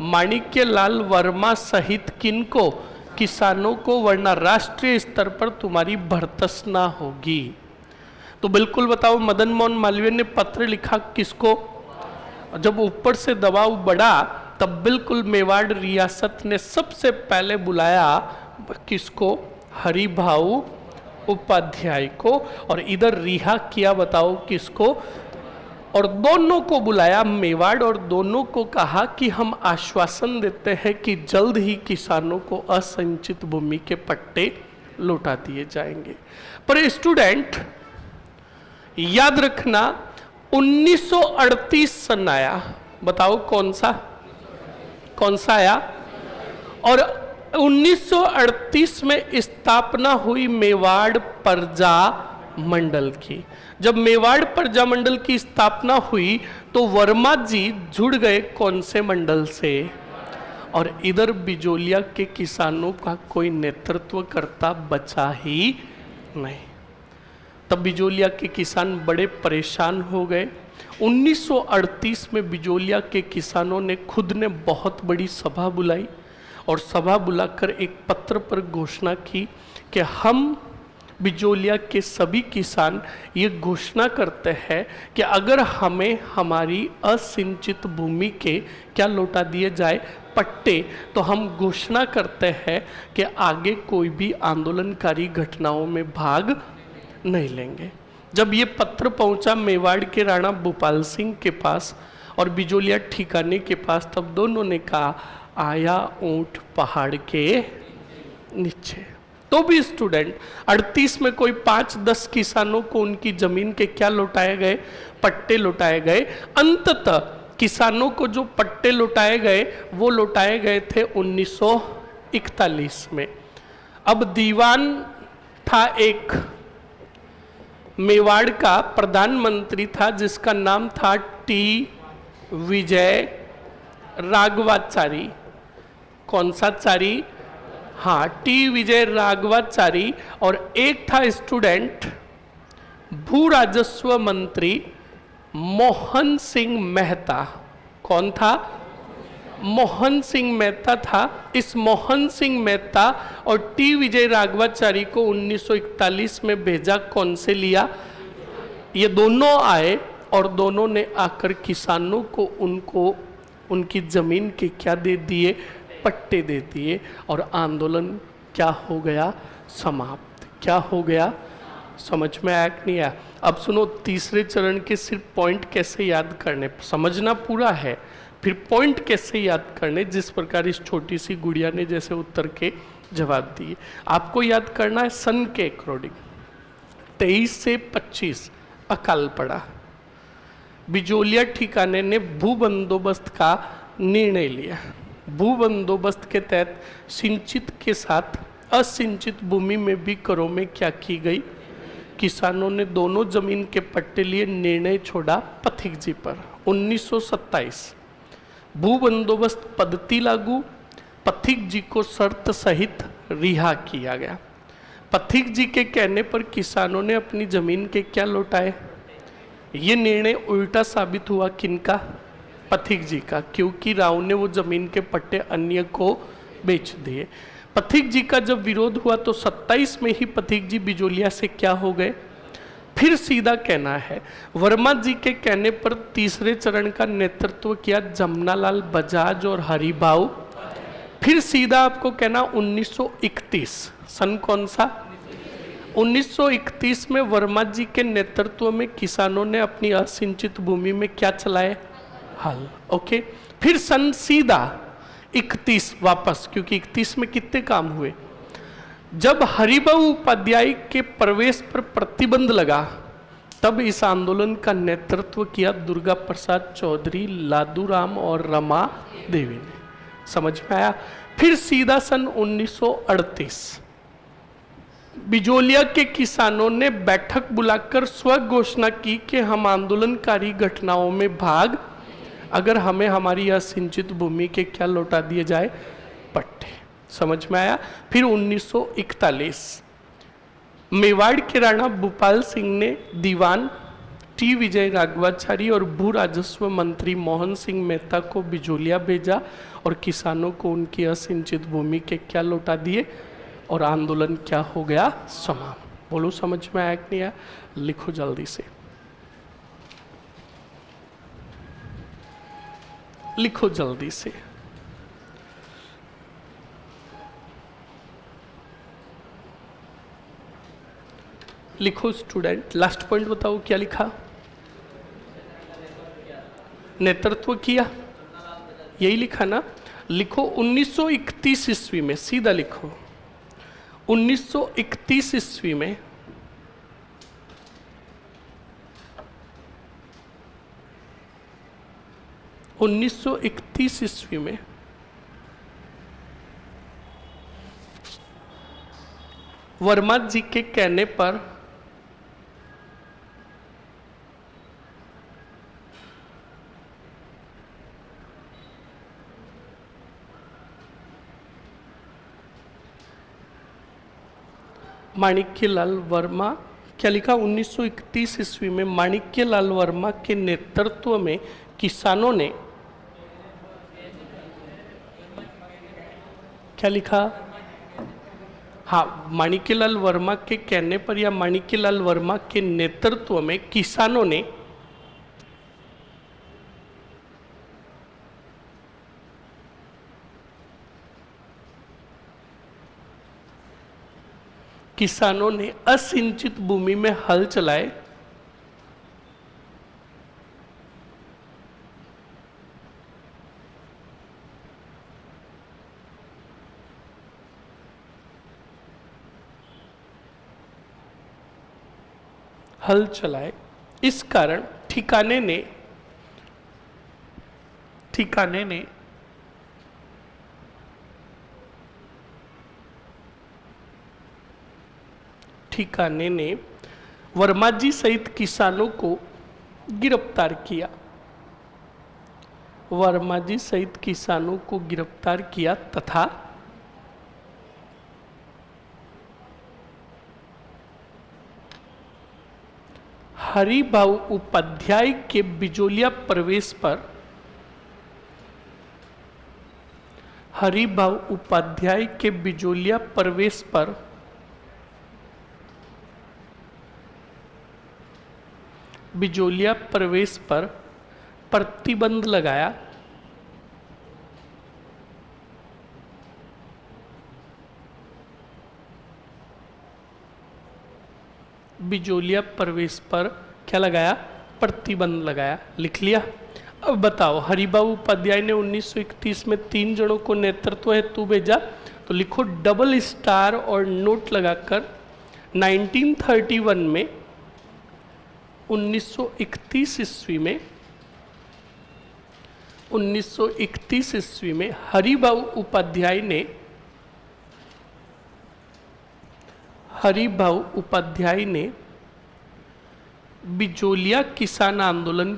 माणिक्यलाल वर्मा सहित किनको? किसानों को, वरना राष्ट्रीय स्तर पर तुम्हारी भर्त्सना होगी। तो बिल्कुल बताओ, मदन मोहन मालवीय ने पत्र लिखा किसको? जब ऊपर से दबाव बढ़ा तब बिल्कुल मेवाड़ रियासत ने सबसे पहले बुलाया किसको? हरिभाऊ उपाध्याय को। और इधर रिहा किया, बताओ किसको? और दोनों को बुलाया मेवाड़, और दोनों को कहा कि हम आश्वासन देते हैं कि जल्द ही किसानों को असंचित भूमि के पट्टे लौटा दिए जाएंगे। पर स्टूडेंट याद रखना, 1938 सन आया। बताओ कौन सा आया? और 1938 में स्थापना हुई मेवाड़ प्रजा मंडल की। जब मेवाड़ प्रजा मंडल की स्थापना हुई तो वर्मा जी जुड़ गए कौन से मंडल से? और इधर बिजोलिया के किसानों का कोई नेतृत्व करता बचा ही नहीं। तब बिजोलिया के किसान बड़े परेशान हो गए। 1938 में बिजोलिया के किसानों ने खुद ने बहुत बड़ी सभा बुलाई और सभा बुलाकर एक पत्र पर घोषणा की कि हम बिजोलिया के सभी किसान ये घोषणा करते हैं कि अगर हमें हमारी असिंचित भूमि के क्या लौटा दिए जाए पट्टे, तो हम घोषणा करते हैं कि आगे कोई भी आंदोलनकारी घटनाओं में भाग नहीं लेंगे। जब ये पत्र पहुंचा मेवाड़ के राणा भूपाल सिंह के पास और बिजोलिया ठिकाने के पास, तब दोनों ने कहा आया ऊंट पहाड़ के नीचे। तो भी स्टूडेंट 38 में कोई 5-10 किसानों को उनकी जमीन के क्या लौटाए गए, पट्टे लौटाए गए। अंततः किसानों को जो पट्टे लौटाए गए वो लौटाए गए थे 1941 में। अब दीवान था एक मेवाड़ का प्रधानमंत्री था जिसका नाम था टी विजय राघवाचारी। कौन सा चारी? हाँ, टी विजय राघवाचारी। और एक था स्टूडेंट भू राजस्व मंत्री मोहन सिंह मेहता। कौन था? मोहन सिंह मेहता था। इस मोहन सिंह मेहता और टी विजय राघवाचारी को 1941 में भेजा कौन से लिया? ये दोनों आए और दोनों ने आकर किसानों को उनको उनकी जमीन के क्या दे दिए? पट्टे दे दिए और आंदोलन क्या हो गया? समाप्त। क्या हो गया? समझ में आया कि नहीं आया? अब सुनो, तीसरे चरण के सिर्फ पॉइंट कैसे याद करने, समझना पूरा है, फिर पॉइंट कैसे याद करने, जिस प्रकार इस छोटी सी गुड़िया ने जैसे उत्तर के जवाब दिए। आपको याद करना है सन के अकॉर्डिंग 23 से 25 अकाल पड़ा। बिजोलिया ठिकाने ने भू बंदोबस्त का निर्णय लिया। भू बंदोबस्त के तहत सिंचित के साथ असिंचित भूमि में भी करों में क्या की गई? किसानों ने दोनों जमीन के पट्टे लिए निर्णय छोड़ा पथिक जी पर। 1927 भू बंदोबस्त पद्धति लागू, पथिक जी को शर्त सहित रिहा किया गया। पथिक जी के कहने पर किसानों ने अपनी जमीन के क्या लौटाए? ये निर्णय उल्टा साबित हुआ किनका? पथिक जी का, क्योंकि राव ने वो जमीन के पट्टे अन्य को बेच दिए। पथिक जी का जब विरोध हुआ तो 27 में ही पथिक जी बिजोलिया से क्या हो गए? फिर सीधा कहना है, वर्मा जी के कहने पर तीसरे चरण का नेतृत्व किया जमनालाल बजाज और हरिभाऊ। फिर सीधा आपको कहना 1931। सन कौन सा? 1931 में वर्मा जी के नेतृत्व में किसानों ने अपनी असिंचित भूमि में क्या चलाए? हल। ओके, फिर सन सीधा 31 वापस, क्योंकि 31 में कितने काम हुए? जब हरिभाऊ उपाध्याय के प्रवेश पर प्रतिबंध लगा तब इस आंदोलन का नेतृत्व किया दुर्गा प्रसाद चौधरी, लादूराम और रमा देवी ने। समझ में आया? फिर सीधा सन 1938 बिजोलिया के किसानों ने बैठक बुलाकर स्व घोषणा की कि हम आंदोलनकारी घटनाओं में भाग, अगर हमें हमारी असिंचित भूमि के क्या लौटा दिए जाए? पट्टे। समझ में आया? फिर 1941 मेवाड़ के राणा भूपाल सिंह ने दीवान टी विजय राघवाचारी और भू राजस्व मंत्री मोहन सिंह मेहता को बिजोलिया भेजा और किसानों को उनकी असिंचित भूमि के क्या लौटा दिए और आंदोलन क्या हो गया? समाप्त। बोलो समझ में आया कि नहीं आया? लिखो जल्दी से, लिखो जल्दी से। लिखो स्टूडेंट, लास्ट पॉइंट बताओ क्या लिखा? नेतृत्व किया, यही लिखा ना? लिखो 1931 ईस्वी में, सीधा लिखो 1931 ईस्वी में ईस्वी में वर्मा जी के कहने पर माणिक्यलाल वर्मा, क्या लिखा, 1931 ईस्वी में माणिक्यलाल वर्मा के नेतृत्व में किसानों ने, क्या लिखा, हाँ, माणिक्यलाल वर्मा के कहने पर या माणिक्यलाल वर्मा के नेतृत्व में किसानों ने असिंचित भूमि में हल चलाए, इस कारण ठिकाने ने वर्मा जी सहित किसानों को गिरफ्तार किया, तथा हरिभाऊ उपाध्याय के बिजोलिया प्रवेश पर, प्रतिबंध लगाया, बिजोलिया प्रवेश पर क्या लगाया, प्रतिबंध लगाया। लिख लिया। अब बताओ, हरिभाऊ उपाध्याय ने 1931 में 3 जनों को नेतृत्व हेतु भेजा, तो लिखो डबल स्टार और नोट लगाकर 1931 में 1931 ईस्वी में हरिभाऊ उपाध्याय ने बिजोलिया किसान आंदोलन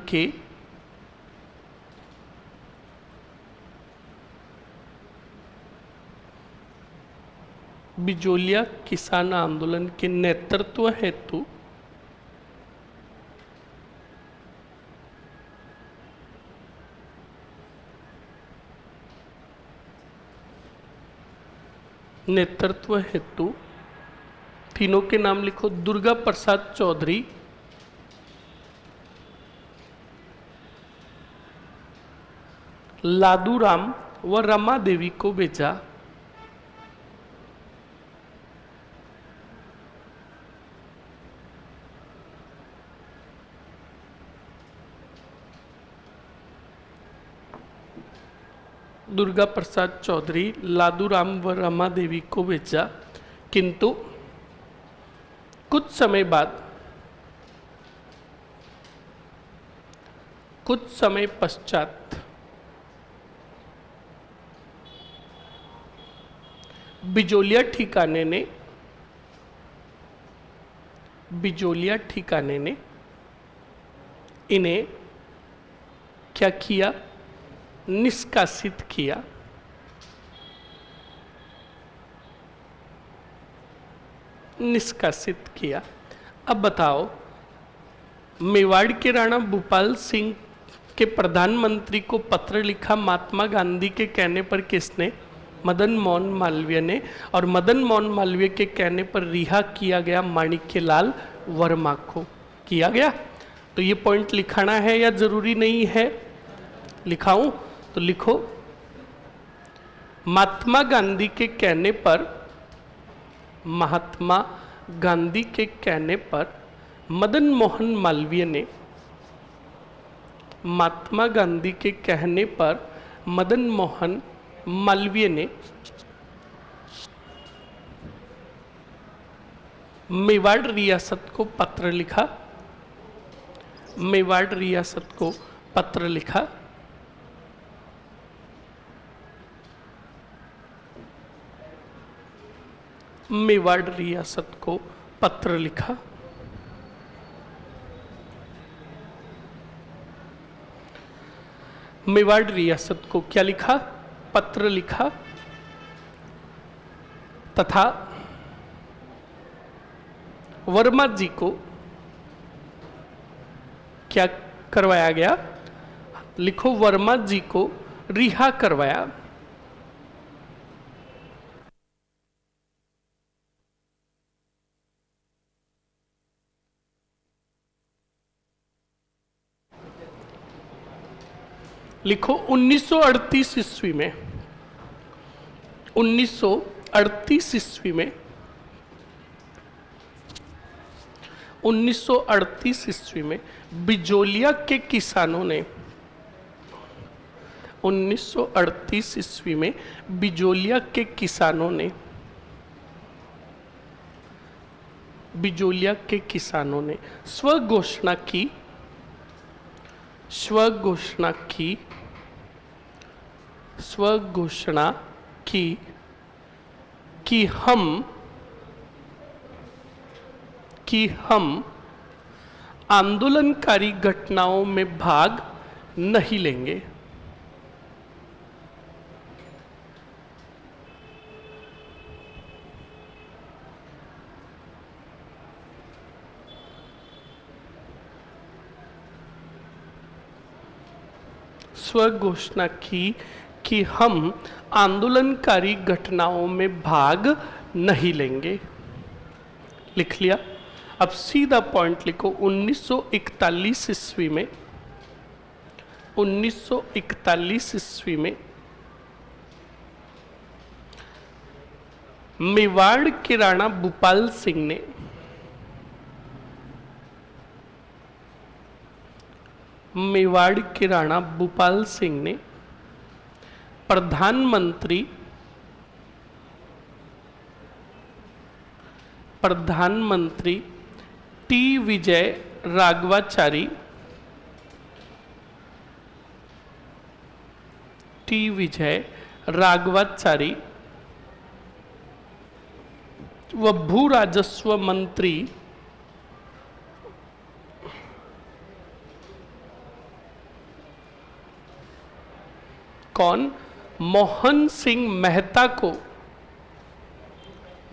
के नेतृत्व हेतु तीनों के नाम लिखो, दुर्गा प्रसाद चौधरी, लादूराम व रमा देवी को भेजा। दुर्गा प्रसाद चौधरी, लादूराम व रमा देवी को भेजा, किंतु कुछ समय पश्चात बिजोलिया ठिकाने ने इन्हें क्या किया, निष्कासित किया। अब बताओ, मेवाड़ के राणा भूपाल सिंह के प्रधानमंत्री को पत्र लिखा महात्मा गांधी के कहने पर किसने, मदन मोहन मालवीय ने, और मदन मोहन मालवीय के कहने पर रिहा किया गया माणिक्यलाल वर्मा को किया गया। तो ये पॉइंट लिखाना है या जरूरी नहीं है, लिखाऊं? तो लिखो, महात्मा गांधी के कहने पर मदन मोहन मालवीय ने, मेवाड़ रियासत को पत्र लिखा। मेवाड़ रियासत को पत्र लिखा। मेवाड़ रियासत को क्या लिखा, पत्र लिखा, तथा वर्मा जी को क्या करवाया गया? लिखो, वर्मा जी को रिहा करवाया। लिखो 1938 ईस्वी में, 1938 ईस्वी में, 1938 ईस्वी में बिजोलिया के किसानों ने, 1938 ईस्वी में बिजोलिया के किसानों ने, बिजोलिया के किसानों ने स्वघोषणा की, स्वघोषणा की, स्वघोषणा की कि हम आंदोलनकारी घटनाओं में भाग नहीं लेंगे। स्वघोषणा की कि हम आंदोलनकारी घटनाओं में भाग नहीं लेंगे। लिख लिया। अब सीधा पॉइंट लिखो, 1941 ईस्वी में, 1941 ईस्वी में मेवाड़ के राणा भूपाल सिंह ने, मेवाड़ के राणा भूपाल सिंह ने प्रधानमंत्री टी विजय राघवाचारी, टी विजय राघवाचारी व भू राजस्व मंत्री कौन? मोहन सिंह मेहता को,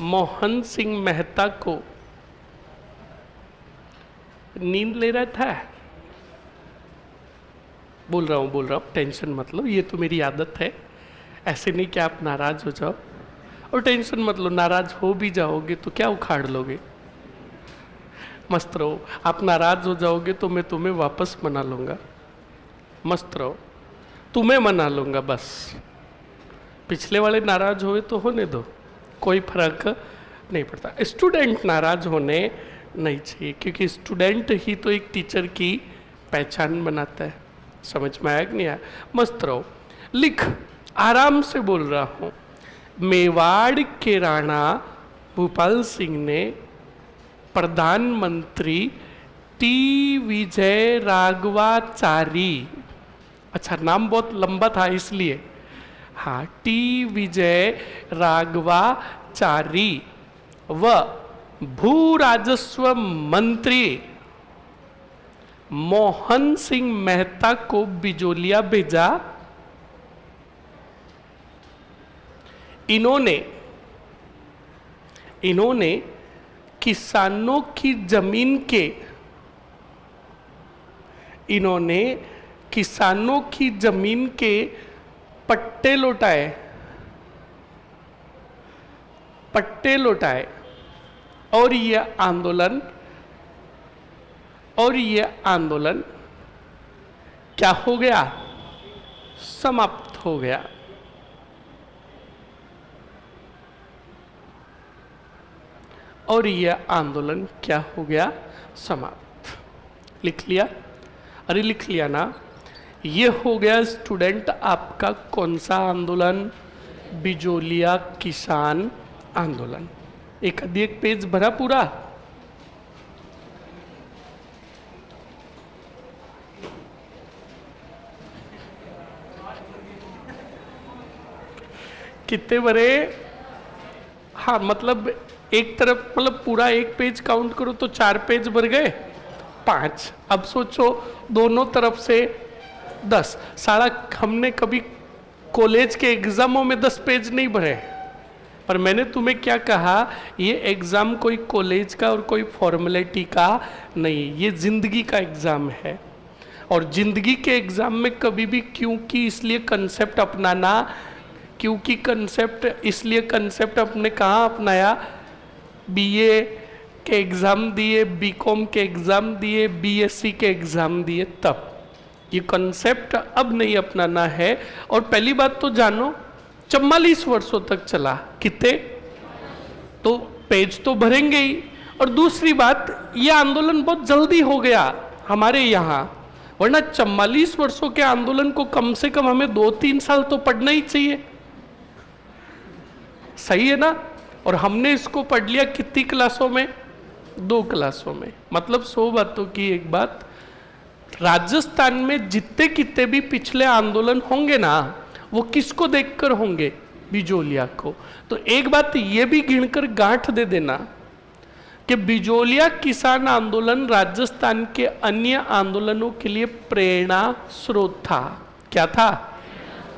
मोहन सिंह मेहता को, नींद ले रहा था? बोल रहा हूं, टेंशन मत लो, ये तो मेरी आदत है। ऐसे नहीं कि आप नाराज हो जाओ, और टेंशन मत लो, नाराज हो भी जाओगे तो क्या उखाड़ लोगे? मस्त रहो। आप नाराज हो जाओगे तो मैं तुम्हें वापस मना लूंगा। मस्त रहो, तुम्हें मना लूंगा बस। पिछले वाले नाराज हुए तो होने दो, कोई फर्क नहीं पड़ता। स्टूडेंट नाराज होने नहीं चाहिए, क्योंकि स्टूडेंट ही तो एक टीचर की पहचान बनाता है। समझ में आया कि नहीं आया? मस्त रहो। लिख, आराम से बोल रहा हूं। मेवाड़ के राणा भूपाल सिंह ने प्रधानमंत्री टी विजय राघवाचारी, अच्छा नाम बहुत लंबा था इसलिए, हाँ, टी विजय राघवाचारी व भू राजस्व मंत्री मोहन सिंह मेहता को बिजोलिया भेजा। इन्होंने किसानों की जमीन के, इन्होंने किसानों की जमीन के पट्टे लौटाए, पट्टे लौटाए, और यह आंदोलन क्या हो गया? समाप्त हो गया। और यह आंदोलन क्या हो गया? समाप्त। लिख लिया? अरे लिख लिया ना? ये हो गया स्टूडेंट आपका कौन सा आंदोलन? बिजोलिया किसान आंदोलन। एक पेज भरा पूरा? कितने भरे? हाँ, मतलब एक तरफ, मतलब पूरा एक पेज काउंट करो तो 4 पेज भर गए, 5। अब सोचो दोनों तरफ से 10। सारा हमने कभी कॉलेज के एग्जामों में 10 पेज नहीं भरे, पर मैंने तुम्हें क्या कहा, ये एग्जाम कोई कॉलेज का और कोई फॉर्मेलिटी का नहीं, ये जिंदगी का एग्जाम है। और जिंदगी के एग्जाम में कभी भी क्योंकि इसलिए कंसेप्ट अपनाना, क्योंकि कंसेप्ट इसलिए कंसेप्ट अपने कहाँ अपनाया, बीए के एग्ज़ाम दिए, बीकॉम के एग्ज़ाम दिए, बीएससी के एग्ज़ाम दिए, तब ये कंसेप्ट अब नहीं अपनाना है। और पहली बात तो जानो 44 वर्षों तक चला, कितने तो पेज तो भरेंगे ही। और दूसरी बात, ये आंदोलन बहुत जल्दी हो गया हमारे यहाँ, वरना 44 वर्षों के आंदोलन को कम से कम हमें 2-3 साल तो पढ़ना ही चाहिए, सही है ना। और हमने इसको पढ़ लिया कितनी क्लासों में, 2 क्लासों में। मतलब 100 बातों की एक बात, राजस्थान में जितने कितने भी पिछले आंदोलन होंगे ना, वो किसको देखकर होंगे, बिजोलिया को। तो एक बात ये भी गिनकर गांठ दे देना कि बिजोलिया किसान आंदोलन राजस्थान के अन्य आंदोलनों के लिए प्रेरणा स्रोत था। क्या था?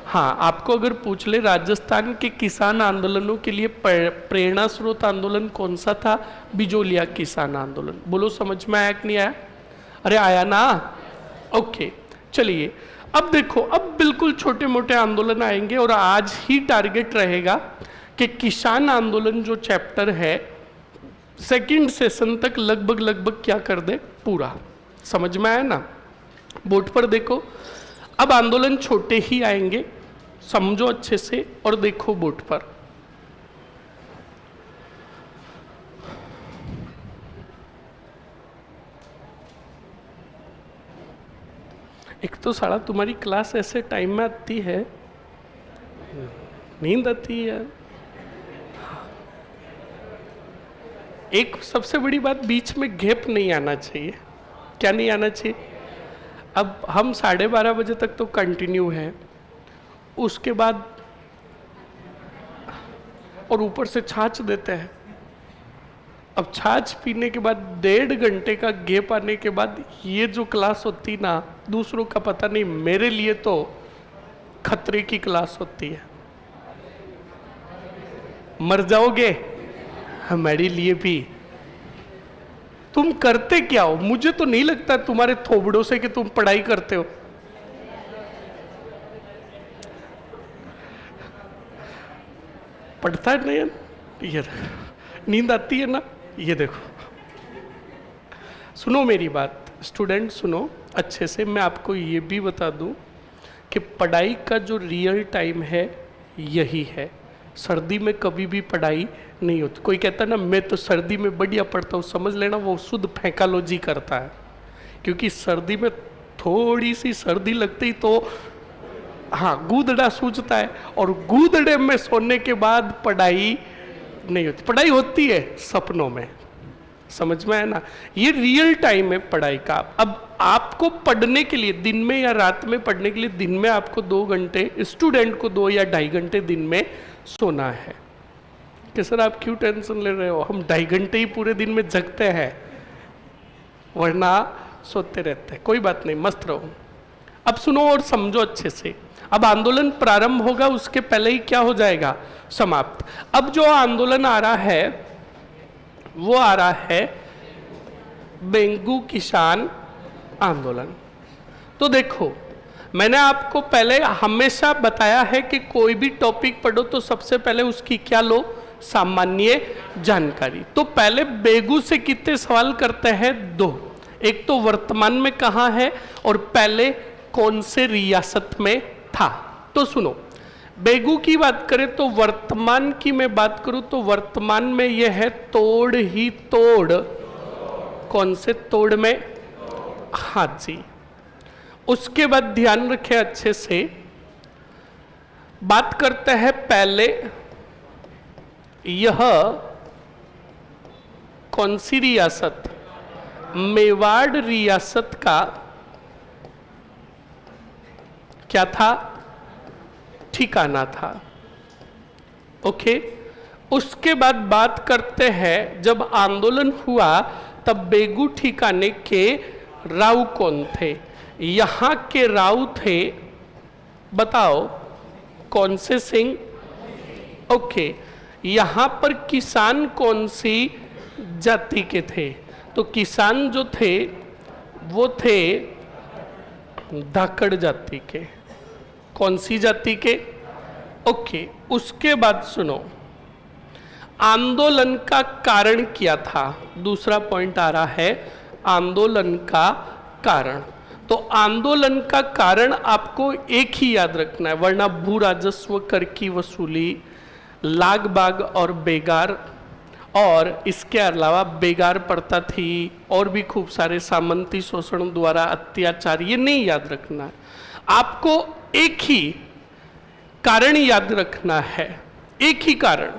हाँ, आपको अगर पूछ ले राजस्थान के किसान आंदोलनों के लिए प्रेरणा स्रोत आंदोलन कौन सा था, बिजोलिया किसान आंदोलन। बोलो समझ में आया कि नहीं आया? अरे आया ना, ओके। चलिए अब देखो, अब बिल्कुल छोटे मोटे आंदोलन आएंगे और आज ही टारगेट रहेगा कि किसान आंदोलन जो चैप्टर है सेकंड सेशन तक लगभग क्या कर दे, पूरा। समझ में आया ना? बोर्ड पर देखो, अब आंदोलन छोटे ही आएंगे, समझो अच्छे से और देखो बोर्ड पर। एक तो साला तुम्हारी क्लास ऐसे टाइम में आती है, नींद आती है। एक सबसे बड़ी बात, बीच में गैप नहीं आना चाहिए। क्या नहीं आना चाहिए? अब हम 12:30 बजे तक तो कंटिन्यू है, उसके बाद और ऊपर से छाछ देते हैं। अब छाछ पीने के बाद 1.5 घंटे का गैप आने के बाद ये जो क्लास होती ना, दूसरों का पता नहीं, मेरे लिए तो खतरे की क्लास होती है। मर जाओगे, हमारे लिए भी। तुम करते क्या हो? मुझे तो नहीं लगता तुम्हारे थोबड़ों से कि तुम पढ़ाई करते हो। पढ़ता है नहीं, ये नींद आती है ना, ये देखो। सुनो मेरी बात स्टूडेंट, सुनो अच्छे से। मैं आपको ये भी बता दूं कि पढ़ाई का जो रियल टाइम है यही है। सर्दी में कभी भी पढ़ाई नहीं होती। कोई कहता है ना मैं तो सर्दी में बढ़िया पढ़ता हूँ, समझ लेना वो शुद्ध फैंकालोजी करता है। क्योंकि सर्दी में थोड़ी सी सर्दी लगती ही तो हाँ गूदड़ा सूझता है, और गूदड़े में सोने के बाद पढ़ाई नहीं होती। पढ़ाई होती है सपनों में, समझ में है ना। ये रियल टाइम है पढ़ाई का। अब आपको पढ़ने के लिए दिन में या रात में पढ़ने के लिए दिन में आपको 2 घंटे, स्टूडेंट को 2 या 2.5 घंटे दिन में सोना है। कि सर आप क्यों टेंशन ले रहे हो, हम 2.5 घंटे ही पूरे दिन में जगते हैं, वरना सोते रहते हैं। कोई बात नहीं, मस्त रहो। अब सुनो और समझो अच्छे से। अब आंदोलन प्रारंभ होगा, उसके पहले ही क्या हो जाएगा, समाप्त। अब जो आंदोलन आ रहा है वो आ रहा है बेंगू किसान आंदोलन। तो देखो, मैंने आपको पहले हमेशा बताया है कि कोई भी टॉपिक पढ़ो तो सबसे पहले उसकी क्या लो, सामान्य जानकारी। तो पहले बेगू से कितने सवाल करते हैं, 2। एक तो वर्तमान में कहाँ है और पहले कौन से रियासत में था। तो सुनो, बेगू की बात करें तो वर्तमान की मैं बात करूं तो वर्तमान में यह है तोड़ ही तोड़। कौन से तोड़ में? हाँ जी। उसके बाद ध्यान रखें अच्छे से, बात करते हैं पहले यह कौन सी रियासत, मेवाड़ रियासत का क्या था, ठिकाना था। ओके। उसके बाद बात करते हैं जब आंदोलन हुआ तब बेगू ठिकाने के राव कौन थे। यहां के राव थे, बताओ कौन से सिंह। ओके। यहां पर किसान कौन सी जाति के थे? तो किसान जो थे वो थे धाकड़ जाति के। कौन सी जाति के? ओके, उसके बाद सुनो, आंदोलन का कारण क्या था? दूसरा पॉइंट आ रहा है, आंदोलन का कारण। तो आंदोलन का कारण आपको एक ही याद रखना है, वरना भू राजस्व कर की वसूली, लाग बाग और बेगार, और इसके अलावा बेगार प्रथा थी, और भी खूब सारे सामंती शोषण द्वारा अत्याचार, ये नहीं याद रखना है। आपको एक ही कारण याद रखना है, एक ही कारण।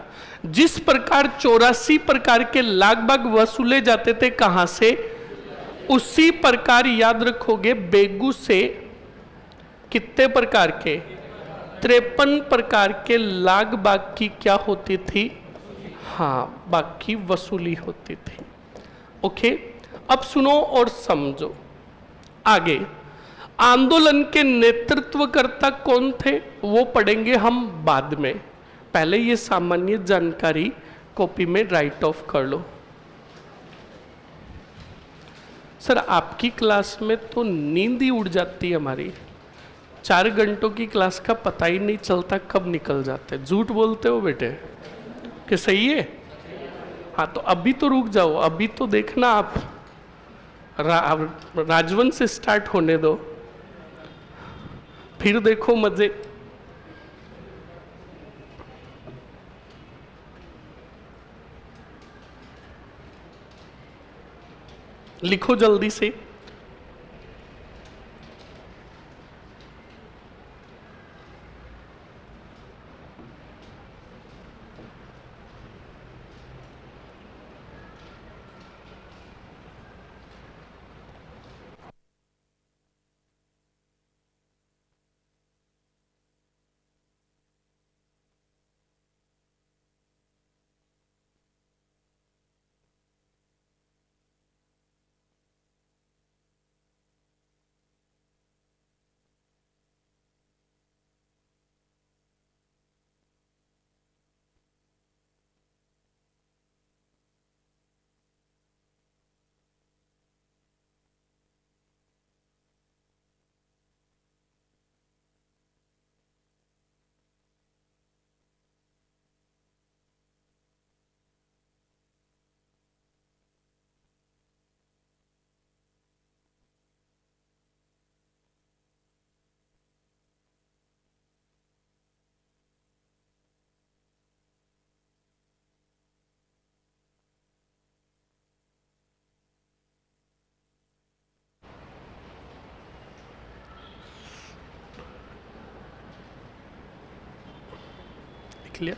जिस प्रकार 84 प्रकार के लाग बाग वसूले जाते थे, कहां से? उसी प्रकार याद रखोगे बेगू से कितने प्रकार के? 53 प्रकार के लाग बाग की क्या होती थी? हाँ, बाग की वसूली होती थी। ओके, अब सुनो और समझो आगे। आंदोलन के नेतृत्वकर्ता कौन थे वो पढ़ेंगे हम बाद में, पहले ये सामान्य जानकारी कॉपी में राइट ऑफ कर लो। सर आपकी क्लास में तो नींद ही उड़ जाती है हमारी, 4 घंटों की क्लास का पता ही नहीं चलता कब निकल जाते। झूठ बोलते हो बेटे कि सही है? हाँ, तो अभी तो रुक जाओ, अभी तो देखना आप राजवंश से स्टार्ट होने दो, फिर देखो मजे। लिखो जल्दी से। लिख लिया?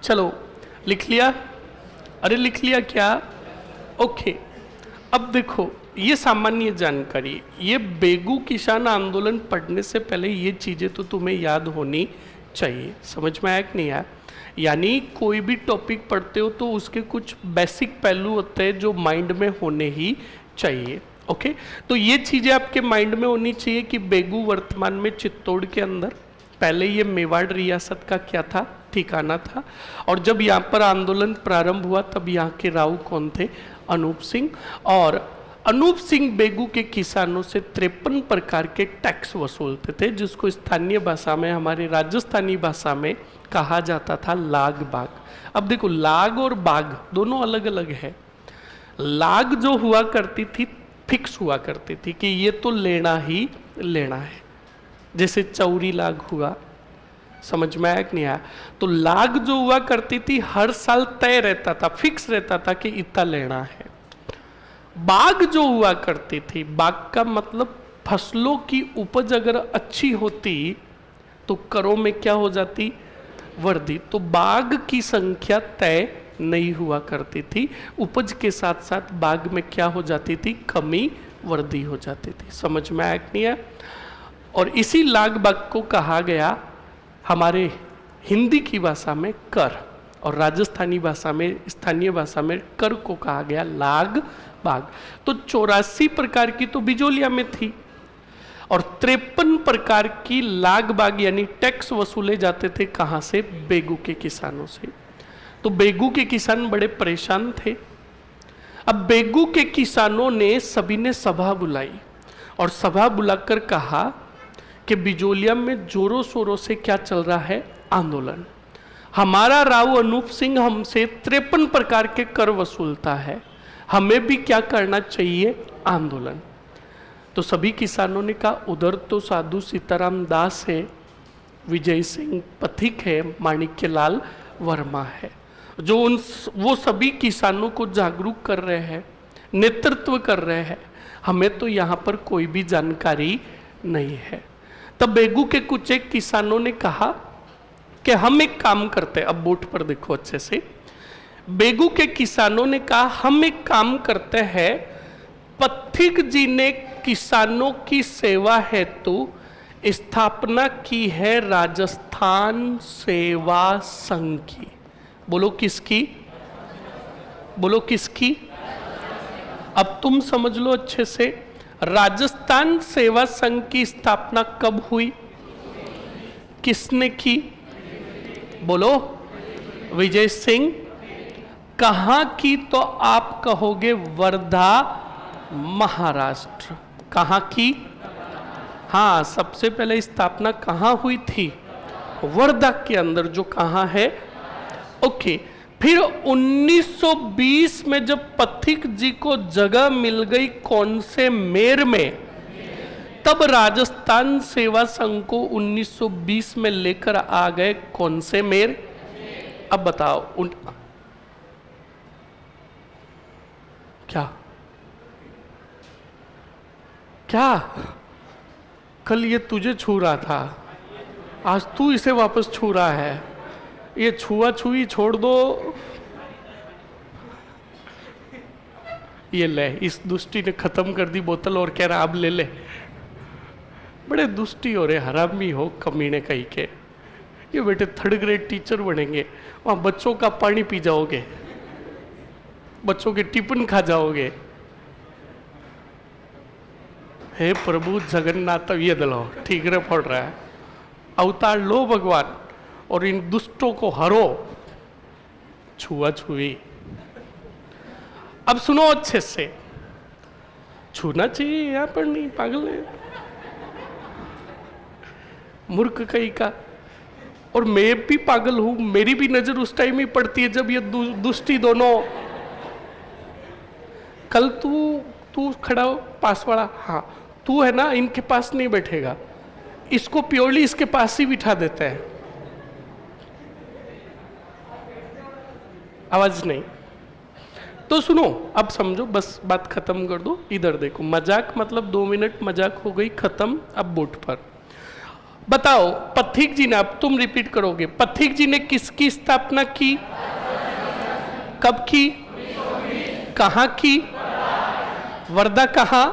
चलो लिख लिया? अरे लिख लिया क्या? ओके, अब देखो ये सामान्य जानकारी, ये बेगू किसान आंदोलन पढ़ने से पहले ये चीजें तो तुम्हें याद होनी चाहिए। समझ में आया कि नहीं आया? यानी कोई भी टॉपिक पढ़ते हो तो उसके कुछ बेसिक पहलू होते हैं जो माइंड में होने ही चाहिए। ओके, तो ये चीजें आपके माइंड में होनी चाहिए कि बेगू वर्तमान में चित्तौड़ के अंदर, पहले ये मेवाड़ रियासत का क्या था? ठिकाना था। और जब यहाँ पर आंदोलन प्रारंभ हुआ तब यहाँ के राव कौन थे? अनूप सिंह। और अनूप सिंह बेगू के किसानों से 53 प्रकार के टैक्स वसूलते थे, जिसको स्थानीय भाषा में, हमारे राजस्थानी भाषा में कहा जाता था लाग बाग। अब देखो लाग और बाग दोनों अलग अलग है। लाग जो हुआ करती थी फिक्स हुआ करती थी कि ये तो लेना ही लेना है, जैसे चौरी लाग हुआ। समझ में आया कि नहीं आया? तो लाग जो हुआ करती थी हर साल तय रहता था, फिक्स रहता था कि इतना लेना है। बाग जो हुआ करती थी, बाग का मतलब फसलों की उपज अगर अच्छी होती तो करों में क्या हो जाती, वृद्धि। तो बाग की संख्या तय नहीं हुआ करती थी, उपज के साथ साथ बाग में क्या हो जाती थी, कमी वृद्धि हो जाती थी। समझ में आया कि नहीं है? और इसी लाग बाग को कहा गया हमारे हिंदी की भाषा में कर, और राजस्थानी भाषा में, स्थानीय भाषा में कर को कहा गया लाग बाग। तो 84 प्रकार की तो बिजोलिया में थी और 53 प्रकार की लाग बाग यानी टैक्स वसूले जाते थे। कहां से? बेगू के किसानों से। तो बेगू के किसान बड़े परेशान थे। अब बेगू के किसानों ने सभी ने सभा बुलाई और सभा बुलाकर कहा कि बिजोलिया में जोरों शोरों से क्या चल रहा है, आंदोलन। हमारा राव अनूप सिंह हमसे 53 प्रकार के कर वसूलता है, हमें भी क्या करना चाहिए, आंदोलन। तो सभी किसानों ने कहा उधर तो साधु सीताराम दास है, विजय सिंह पथिक है, माणिक्यलाल वर्मा है, जो वो सभी किसानों को जागरूक कर रहे हैं, नेतृत्व कर रहे हैं, हमें तो यहाँ पर कोई भी जानकारी नहीं है। तब बेगू के कुछ एक किसानों ने कहा कि हम एक काम करते हैं, अब बोर्ड पर देखो अच्छे से, बेगू के किसानों ने कहा हम एक काम करते हैं, पथिक जी ने किसानों की सेवा हेतु स्थापना की है राजस्थान सेवा संघ की। बोलो किसकी? बोलो किसकी? अब तुम समझ लो अच्छे से, राजस्थान सेवा संघ की स्थापना कब हुई, किसने की? बोलो, विजय सिंह। कहां की? तो आप कहोगे वर्धा महाराष्ट्र। कहां की? हाँ, सबसे पहले स्थापना कहां हुई थी? वर्धा के अंदर, जो कहां है, ओके। फिर 1920 में जब पथिक जी को जगह मिल गई कौन से मेर में, तब राजस्थान सेवा संघ को 1920 में लेकर आ गए कौन से मेर? अब बताओ क्या क्या कल ये तुझे छू रहा था, आज तू इसे वापस छू रहा है। ये छुआ छुई छोड़ दो। ये ले, इस दुष्टी ने खत्म कर दी बोतल और कह रहा अब ले ले। बड़े दुष्टी हो रहे, हरामी हो, कमीने कहीं के। ये बेटे 3rd ग्रेड टीचर बनेंगे, वहां बच्चों का पानी पी जाओगे, बच्चों के टिफिन खा जाओगे। हे प्रभु जगन्नाथ, ये दिलाओ, ठीक रे पड़ रहा है, अवतार लो भगवान और इन दुष्टों को हरो। छुआ छुई। अब सुनो अच्छे से, छूना चाहिए यहाँ पर नहीं, पागल है, मूर्ख कहीं का। और मैं भी पागल हूं, मेरी भी नजर उस टाइम ही पड़ती है जब ये दुष्टी दोनों। कल तू खड़ा हो, पास वाला, हाँ तू है ना, इनके पास नहीं बैठेगा, इसको प्योरली इसके पास ही बिठा देते हैं। आवाज नहीं तो सुनो, अब समझो, बस बात खत्म कर दो। इधर देखो, मजाक मतलब 2 मिनट मजाक हो गई, खत्म। अब बोर्ड पर बताओ, पथिक जी ने, अब तुम रिपीट करोगे, पथिक जी ने किसकी स्थापना की, कब की, कहां की? वर्धा। कहां?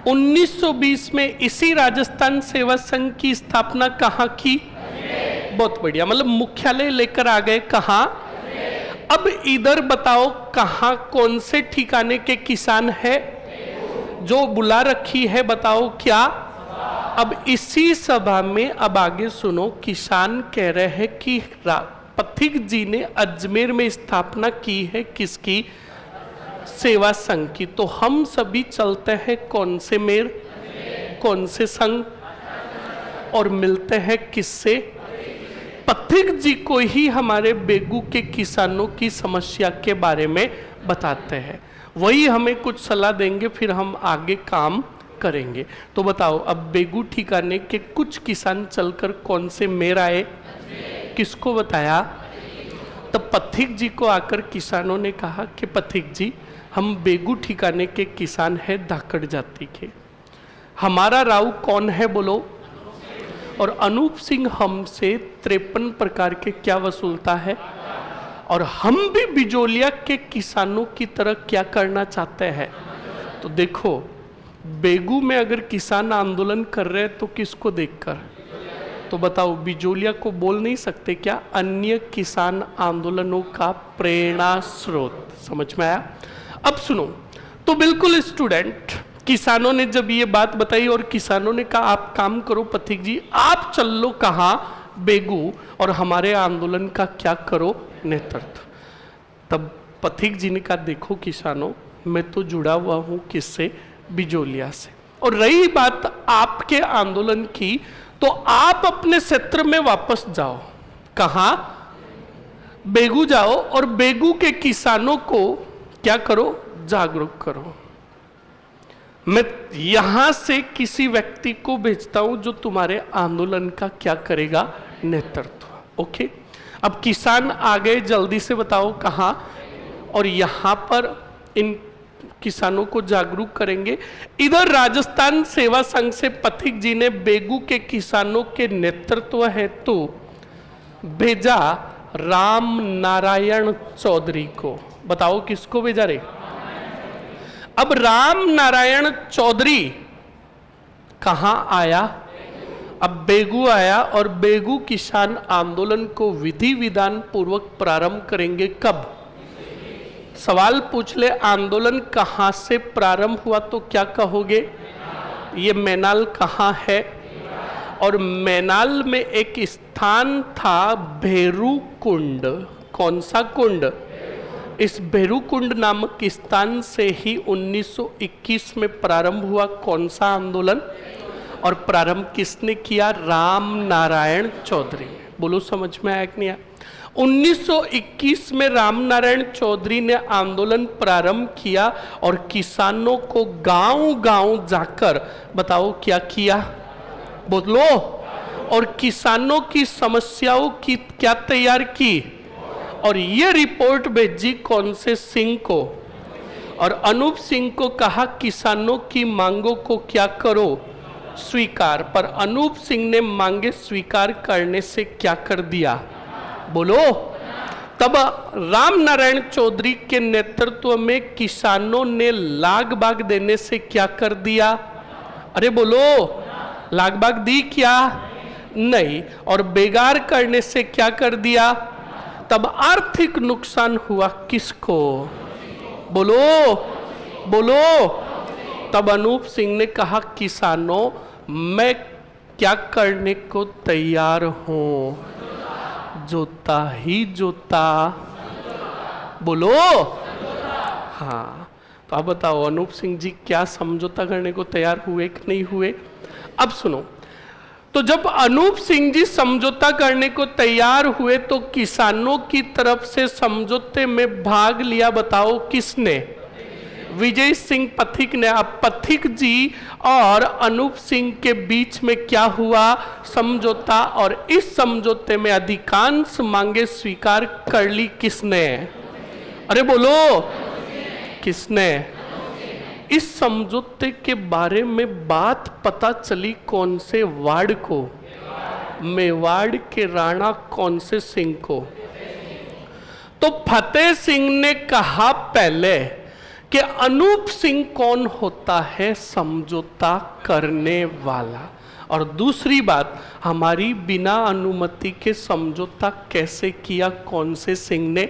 1920 में इसी राजस्थान सेवा संघ की स्थापना कहां की? बहुत बढ़िया, मतलब मुख्यालय लेकर आ गए, कहां? अब इधर बताओ, कहां कौन से ठिकाने के किसान है जो बुला रखी है, बताओ क्या? अब इसी सभा में, अब आगे सुनो, किसान कह रहे हैं कि पथिक जी ने अजमेर में स्थापना की है किसकी? सेवा संघ की। तो हम सभी चलते हैं कौन से मेर, कौन से संघ, और मिलते हैं किससे? पथिक जी को ही हमारे बेगू के किसानों की समस्या के बारे में बताते हैं, वही हमें कुछ सलाह देंगे, फिर हम आगे काम करेंगे। तो बताओ, अब बेगू ठिकाने के कुछ किसान चलकर कौन से मेर आए, किसको बताया? तब पथिक जी को आकर किसानों ने कहा कि पथिक जी, हम बेगू ठिकाने के किसान है धाकड़ जाति के। हमारा राव कौन है बोलो? और अनूप सिंह हमसे 53 प्रकार के क्या वसूलता है? और हम भी बिजोलिया के किसानों की तरह क्या करना चाहते हैं? तो देखो, बेगू में अगर किसान आंदोलन कर रहे हैं तो किसको देखकर? तो बताओ, बिजोलिया को बोल नहीं सकते क्या अन्य किसान आंदोलनों का प्रेरणा स्रोत? समझ में आया? अब सुनो, तो बिल्कुल स्टूडेंट, किसानों ने जब ये बात बताई और किसानों ने कहा आप काम करो पथिक जी, आप चल लो कहाँ? बेगू, और हमारे आंदोलन का क्या करो? नेतृत्व। तब पथिक जी ने कहा देखो किसानों, मैं तो जुड़ा हुआ हूँ किससे? बिजोलिया से। और रही बात आपके आंदोलन की, तो आप अपने क्षेत्र में वापस जाओ। कहाँ? बेगू जाओ और बेगू के किसानों को क्या करो? जागरूक करो। मैं यहां से किसी व्यक्ति को भेजता हूं जो तुम्हारे आंदोलन का क्या करेगा? नेतृत्व। ओके, अब किसान आ गए, जल्दी से बताओ कहाँ? और यहां पर इन किसानों को जागरूक करेंगे। इधर राजस्थान सेवा संघ से पथिक जी ने बेगू के किसानों के नेतृत्व हेतु भेजा राम नारायण चौधरी को। बताओ किसको भेजा रे? अब राम नारायण चौधरी कहां आया? अब बेगू आया, और बेगू किसान आंदोलन को विधि विधान पूर्वक प्रारंभ करेंगे। कब? सवाल पूछ ले, आंदोलन कहां से प्रारंभ हुआ तो क्या कहोगे? ये मैनाल कहां है? और मैनाल में एक स्थान था भेरू कुंड। कौन सा कुंड? इस भेरू कुंड नामक स्थान से ही 1921 में प्रारंभ हुआ कौन सा आंदोलन? और प्रारंभ किसने किया? राम नारायण चौधरी। बोलो समझ में आया कि नहीं आया? 1921 में राम नारायण चौधरी ने आंदोलन प्रारंभ किया और किसानों को गांव-गांव जाकर बताओ क्या किया? बोलो। और किसानों की समस्याओं की क्या तैयार की? और ये रिपोर्ट भेजी कौन से? सिंह को। और अनूप सिंह को कहा किसानों की मांगों को क्या करो? स्वीकार। पर अनूप सिंह ने मांगे स्वीकार करने से क्या कर दिया? बोलो। तब राम नारायण चौधरी के नेतृत्व में किसानों ने लाग बाग देने से क्या कर दिया? अरे बोलो, लाग बाग दी क्या? नहीं। और बेगार करने से क्या कर दिया? तब आर्थिक नुकसान हुआ किसको? बोलो बोलो। तब अनूप सिंह ने कहा किसानों, मैं क्या करने को तैयार हूं? जोता ही जोता। बोलो। हाँ, तो आप बताओ अनूप सिंह जी क्या समझौता करने को तैयार हुए कि नहीं हुए? अब सुनो, तो जब अनूप सिंह जी समझौता करने को तैयार हुए तो किसानों की तरफ से समझौते में भाग लिया। बताओ किसने? विजय सिंह पथिक ने। अब पथिक जी और अनूप सिंह के बीच में क्या हुआ? समझौता। और इस समझौते में अधिकांश मांगे स्वीकार कर ली किसने? अरे बोलो, किसने? इस समझौते के बारे में बात पता चली कौन से वार्ड को? मेवाड़ के राणा कौन से सिंह को? तो फतेह सिंह ने कहा पहले कि अनूप सिंह कौन होता है? समझौता करने वाला। और दूसरी बात, हमारी बिना अनुमति के समझौता कैसे किया? कौन से सिंह ने?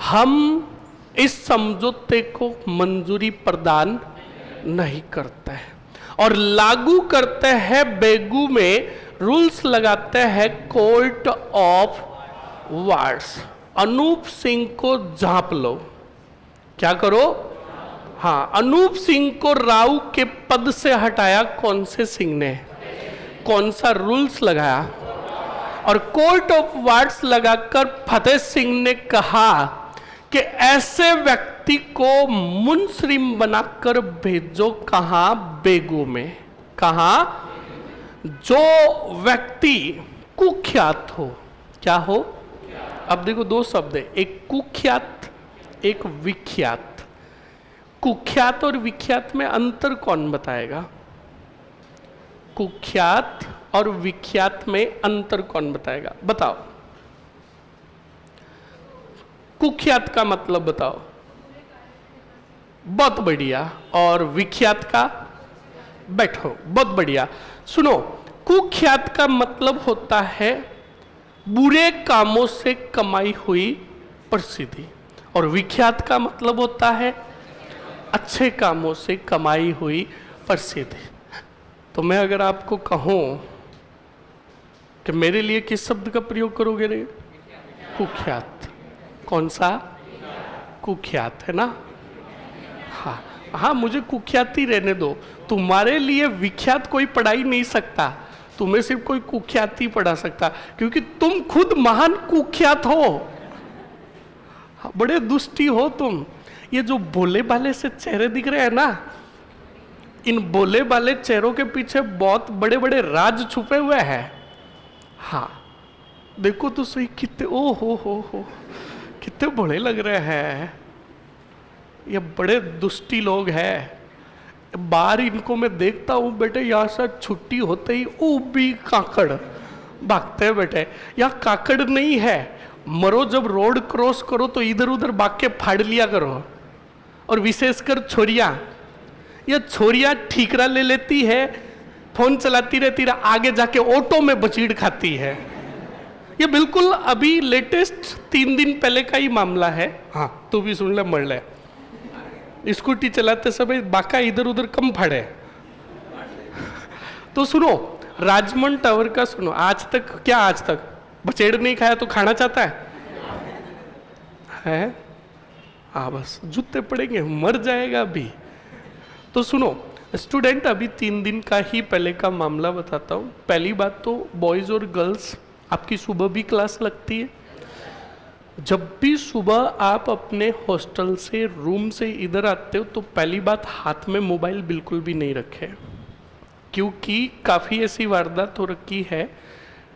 हम इस समझौते को मंजूरी प्रदान नहीं करते हैं और लागू करते हैं। बेगू में रूल्स लगाते हैं court of wards. Anup Singh को झांप लो। क्या करो? हाँ, अनूप सिंह को राव के पद से हटाया कौन से सिंह ने? कौन सा रूल्स लगाया? और कोर्ट ऑफ वार्ड्स लगाकर फतेह सिंह ने कहा कि ऐसे व्यक्ति को मुंसरिम बनाकर भेजो। कहां? बेगू में। कहां? जो व्यक्ति कुख्यात हो। क्या हो? अब देखो दो शब्द है, एक कुख्यात, एक विख्यात। कुख्यात और विख्यात में अंतर कौन बताएगा? कुख्यात और विख्यात में अंतर कौन बताएगा? बताओ। कुख्यात का मतलब बताओ। बहुत बढ़िया। और विख्यात का? बैठो, बहुत बढ़िया। सुनो, कुख्यात का मतलब होता है बुरे कामों से कमाई हुई प्रसिद्धि, और विख्यात का मतलब होता है अच्छे कामों से कमाई हुई प्रसिद्धि। तो मैं अगर आपको कहूं कि मेरे लिए किस शब्द का प्रयोग करोगे रे? कुख्यात। कौन सा? कुख्यात, है ना? हाँ हाँ, मुझे कुख्यात ही रहने दो। तुम्हारे लिए विख्यात कोई पढ़ा ही नहीं सकता, तुम्हें सिर्फ कोई कुख्यात ही पढ़ा सकता, क्योंकि तुम खुद महान कुख्यात हो। बड़े दुष्टी हो तुम। ये जो भोले भाले से चेहरे दिख रहे हैं ना, इन भोले भाले चेहरों के पीछे बहुत बड़े बड़े राज छुपे हुए हैं। हाँ देखो तो सही, कितने ओ हो कितने भोले लग रहे हैं। ये बड़े दुष्टी लोग हैं। बाहर इनको मैं देखता हूँ बेटे, यहाँ से छुट्टी होते ही ओ भी काकड़ भागते हैं बेटे। यहाँ काकड़ नहीं है, मरो जब रोड क्रॉस करो तो इधर उधर भाग के फाड़ लिया करो। और विशेषकर छोरियाँ, ये छोरियाँ ठीकरा ले लेती है, फोन चलाती रहती है, आगे जाके ऑटो में बचीड़ खाती है। ये बिल्कुल अभी लेटेस्ट 3 दिन पहले का ही मामला है। हाँ तू भी सुन ले, मर ले। स्कूटी चलाते समय बाका इधर उधर कम फाड़े। तो सुनो, राजमन टावर का सुनो। आज तक क्या, आज तक बचेड़ नहीं खाया तो खाना चाहता है? हाँ बस जूते पड़ेंगे, मर जाएगा अभी। तो सुनो स्टूडेंट, अभी 3 दिन का ही पहले का मामला बताता हूँ। पहली बात तो बॉयज और गर्ल्स, आपकी सुबह भी क्लास लगती है। जब भी सुबह आप अपने हॉस्टल से, रूम से इधर आते हो तो पहली बात हाथ में मोबाइल बिल्कुल भी नहीं रखें, क्योंकि काफ़ी ऐसी वारदात हो रखी है।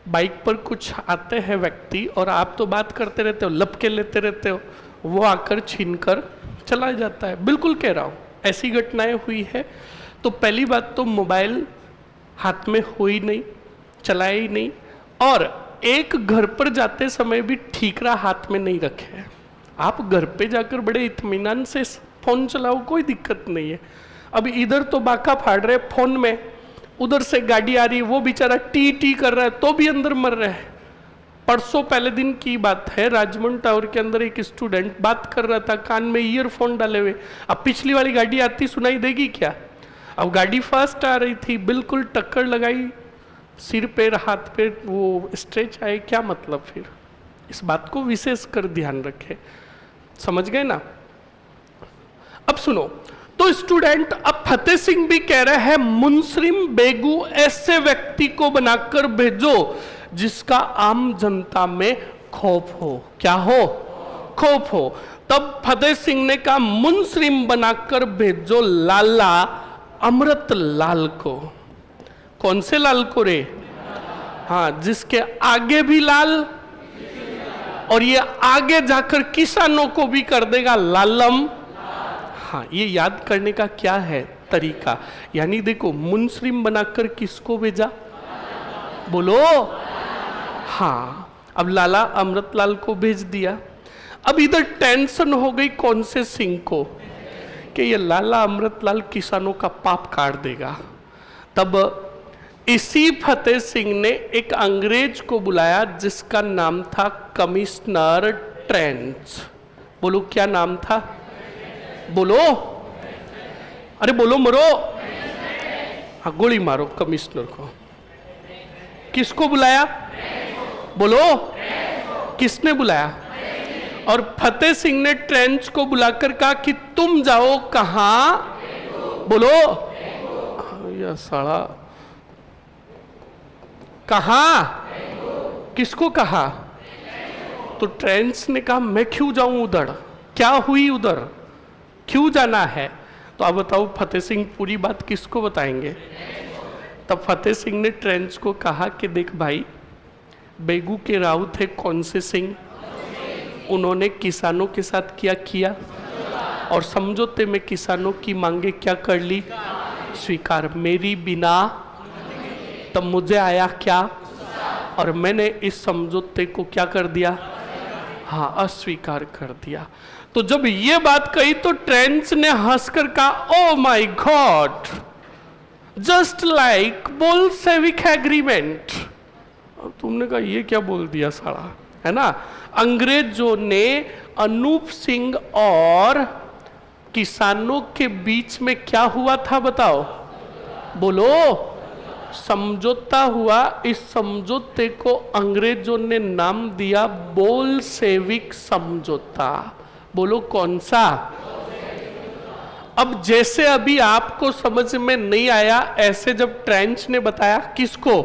बाइक पर कुछ आते हैं व्यक्ति और आप तो बात करते रहते हो, लपके लेते रहते हो, वो आकर छीन कर चला जाता है। बिल्कुल कह रहा हूँ, ऐसी घटनाएं हुई है। तो पहली बात तो मोबाइल हाथ में हो ही नहीं, चलाए ही नहीं। और एक घर पर जाते समय भी ठीकरा हाथ में नहीं रखे। आप घर पे जाकर बड़े इत्मीनान से फोन चलाओ, कोई दिक्कत नहीं है। अब इधर तो बाका फाड़ रहे फोन में, उधर से गाड़ी आ रही है, वो बेचारा टी टी कर रहा है तो भी अंदर मर रहे हैं। परसों पहले दिन की बात है, राजमन टावर के अंदर एक स्टूडेंट बात कर रहा था, कान में ईयरफोन डाले हुए। अब पिछली वाली गाड़ी आती सुनाई देगी क्या? अब गाड़ी फास्ट आ रही थी, बिल्कुल टक्कर लगाई, सिर पे हाथ पे वो स्ट्रेच आए। क्या मतलब? फिर इस बात को विशेष कर ध्यान रखें। समझ गए ना? अब सुनो, तो स्टूडेंट, अब फतेह सिंह भी कह रहे हैं मुंसरिम बेगू ऐसे व्यक्ति को बनाकर भेजो जिसका आम जनता में खौफ हो। क्या हो? खौफ हो। तब फतेह सिंह ने कहा मुंसरिम बनाकर भेजो लाला अमृत लाल को। कौन से लाल को रे? हाँ, जिसके आगे भी लाल और ये आगे जाकर किसानों को भी कर देगा लालम। हाँ, ये याद करने का क्या है तरीका? यानी देखो, मुंसरिम बनाकर किसको भेजा? बोलो। हाँ, अब लाला अमृतलाल को भेज दिया। अब इधर टेंशन हो गई कौन से सिंह को कि ये लाला अमृतलाल किसानों का पाप काट देगा। तब इसी फतेह सिंह ने एक अंग्रेज को बुलाया जिसका नाम था कमिश्नर ट्रेंच। बोलो, क्या नाम था? बोलो, अरे बोलो, मरो। हाँ, गोली मारो कमिश्नर को। किसको बुलाया? बोलो, किसने बुलाया? और फतेह सिंह ने ट्रेंच को बुलाकर कहा कि तुम जाओ कहां? बोलो, या साला, कहां? किसको कहा? तो ट्रेंच ने कहा मैं क्यों जाऊं उधर? क्या हुई उधर? क्यों जाना है? तो अब बताओ फतेह सिंह पूरी बात किसको बताएंगे? तब फतेह सिंह ने ट्रेंच को कहा कि देख भाई, बेगू के राव थे कौन से सिंह? उन्होंने किसानों के साथ क्या किया? और समझौते में किसानों की मांगे क्या कर ली? स्वीकार। मेरी बिना तब मुझे आया क्या? और मैंने इस समझौते को क्या कर दिया? हाँ, अस्वीकार कर दिया। तो जब ये बात कही तो ट्रेंच ने हंसकर कहा, oh my God, just like Bolshevik agreement. तुमने कहा ये क्या बोल दिया साला, है ना। अंग्रेजों ने अनूप सिंह और किसानों के बीच में क्या हुआ था बताओ? बोलो। समझौता हुआ। इस समझौते को अंग्रेजों ने नाम दिया बोल्शेविक समझौता। बोलो कौन सा? अब जैसे अभी आपको समझ में नहीं आया, ऐसे जब ट्रेंच ने बताया किसको,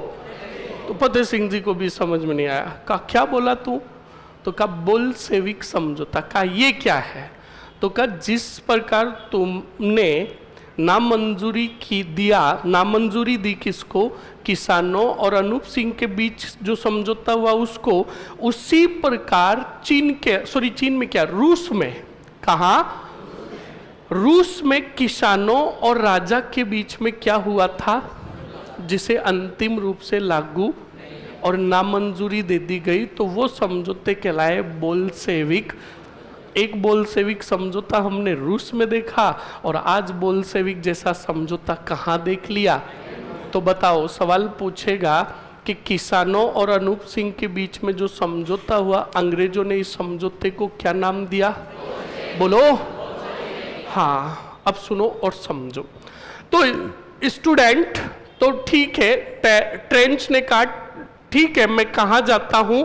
तो फतेह सिंह जी को भी समझ में नहीं आया। कहा क्या बोला तू? तो कहा बोल्शेविक समझौता। कहा ये क्या है? तो कहा जिस प्रकार तुमने नामंजूरी दी किसको? किसानों और अनूप सिंह के बीच जो समझौता हुआ उसको, उसी प्रकार चीन में क्या, रूस में, कहा रूस में किसानों और राजा के बीच में क्या हुआ था, जिसे अंतिम रूप से लागू और नामंजूरी दे दी गई, तो वो समझौते कहलाए बोल्शेविक। एक बोल्शेविक समझौता हमने रूस में देखा और आज बोल्शेविक जैसा समझौता कहाँ देख लिया? तो बताओ, सवाल पूछेगा कि किसानों और अनूप सिंह के बीच में जो समझौता हुआ, अंग्रेजों ने इस समझौते को क्या नाम दिया? बोलो। हाँ, अब सुनो और समझो। तो स्टूडेंट, तो ठीक है, ट्रेंच ने कहा ठीक है, मैं कहाँ जाता हूँ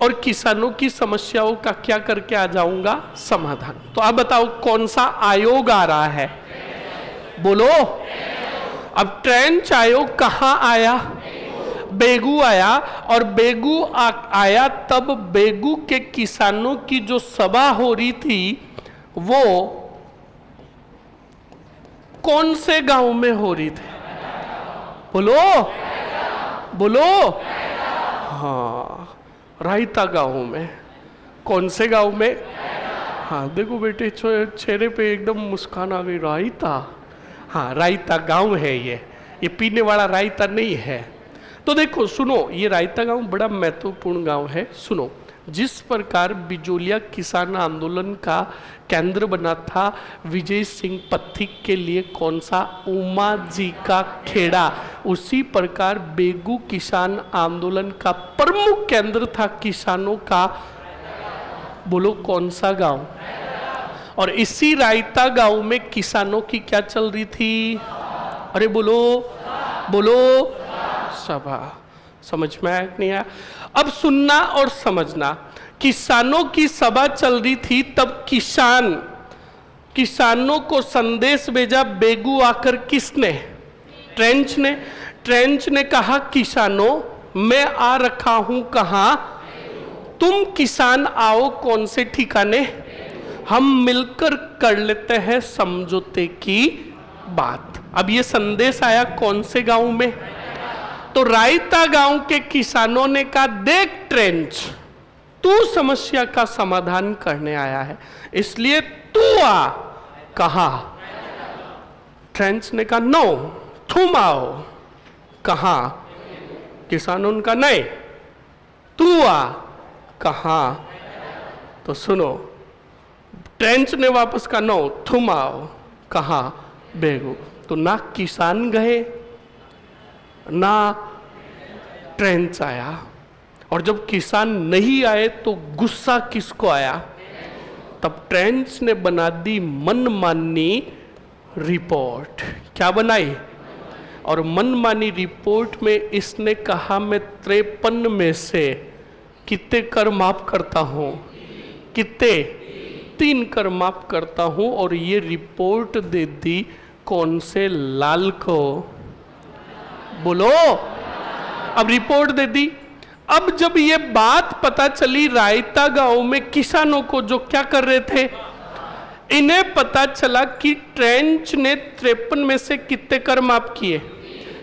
और किसानों की समस्याओं का क्या करके आ जाऊंगा? समाधान। तो अब बताओ कौन सा आयोग आ रहा है? बोलो। अब ट्रेंच आयोग कहाँ आया? बेगू आया। और बेगू आया तब बेगू के किसानों की जो सभा हो रही थी वो कौन से गांव में हो रही थी? बोलो बोलो। हाँ, रायता गांव में। कौन से गांव में? हाँ, देखो बेटे, चेहरे पे एकदम मुस्कान आ गई। रायता? हाँ, रायता गांव है ये पीने वाला रायता नहीं है। तो देखो सुनो, ये रायता गांव बड़ा महत्वपूर्ण गांव है। सुनो, जिस प्रकार बिजोलिया किसान आंदोलन का केंद्र बना था विजय सिंह पथिक के लिए कौन सा? उमा जी का खेड़ा। उसी प्रकार बेगू किसान आंदोलन का प्रमुख केंद्र था किसानों का। बोलो कौन सा गांव? और इसी रायता गांव में किसानों की क्या चल रही थी? अरे बोलो बोलो। सभा। समझ में आया नहीं आया? अब सुनना और समझना। किसानों की सभा चल रही थी, तब किसानों को संदेश भेजा बेगू आकर। किसने? ट्रेंच ने कहा किसानों, मैं आ रखा हूं कहां? तुम किसान आओ कौन से ठिकाने? हम मिलकर कर लेते हैं समझौते की बात। अब ये संदेश आया कौन से गांव में? तो रायता गांव के किसानों ने कहा देख ट्रेंच, तू समस्या का समाधान करने आया है, इसलिए तू आ। कहा? ट्रेंच ने कहा नो, तुम आओ। कहा? किसानों ने कहा नहीं, तू आ। कहा? तो सुनो, ट्रेंच ने वापस कहा नो, तुम आओ। कहा? बेगू। तो ना किसान गए ना ट्रेंच आया। और जब किसान नहीं आए तो गुस्सा किसको आया? तब ट्रेंच ने बना दी मनमानी रिपोर्ट। क्या बनाई? और मनमानी रिपोर्ट में इसने कहा मैं 53 में से कितने कर माफ करता हूं? कितने? 3 कर माफ करता हूं। और ये रिपोर्ट दे दी कौन से लाल को? बोलो। अब रिपोर्ट दे दी। अब जब ये बात पता चली रायता गांव में किसानों को, जो क्या कर रहे थे, इन्हें पता चला कि ट्रेंच ने 53 में से कितने कर माफ किए।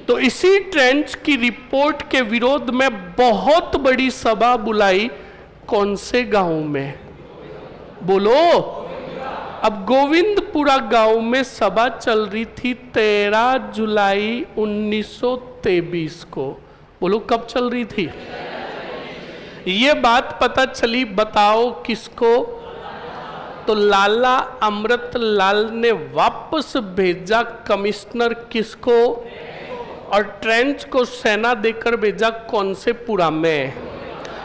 तो इसी ट्रेंच की रिपोर्ट के विरोध में बहुत बड़ी सभा बुलाई। कौन से गांव में? बोलो। अब गोविंदपुरा गांव में सभा चल रही थी 13 जुलाई 1923 को। बोलो कब चल रही थी? ये बात पता चली, बताओ किसको? तो लाला अमृत लाल ने वापस भेजा कमिश्नर किसको? और ट्रेंच को सेना देकर भेजा कौन से पुरा में?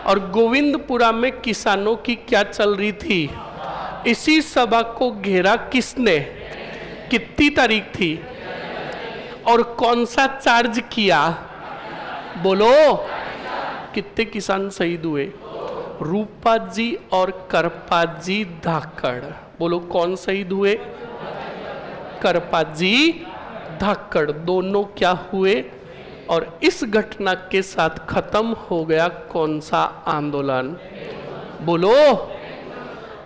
और गोविंदपुरा में किसानों की क्या चल रही थी? इसी सभा को घेरा किसने? कितनी तारीख थी? और कौन सा चार्ज किया? बोलो कितने किसान शहीद हुए? रूपा जी और करपा जी धाकड़। बोलो कौन शहीद हुए? करपा जी धाकड़ दोनों क्या हुए? और इस घटना के साथ खत्म हो गया कौन सा आंदोलन? बोलो।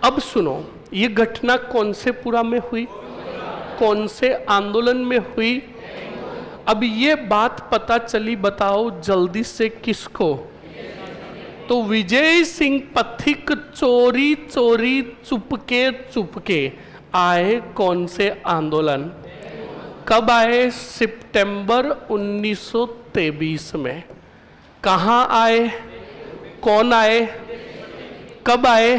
अब सुनो, ये घटना कौन से पुरा में हुई? कौन से आंदोलन में हुई? अब ये बात पता चली, बताओ जल्दी से किसको? तो विजय सिंह पथिक चोरी चोरी चुपके चुपके आए कौन से आंदोलन? कब आए? सितंबर 1923 में। कहाँ आए? कौन आए? कब आए?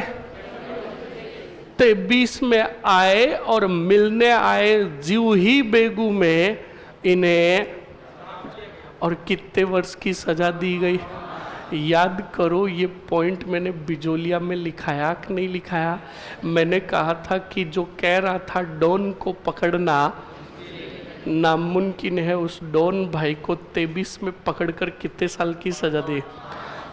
23 में आए और मिलने आए जीव ही बेगू में इन्हें। और कितने वर्ष की सजा दी गई? याद करो, ये पॉइंट मैंने बिजोलिया में लिखाया कि नहीं लिखाया? मैंने कहा था कि जो कह रहा था डॉन को पकड़ना नामुमकिन है, उस डॉन भाई को 23 में पकड़कर कितने साल की सजा दी।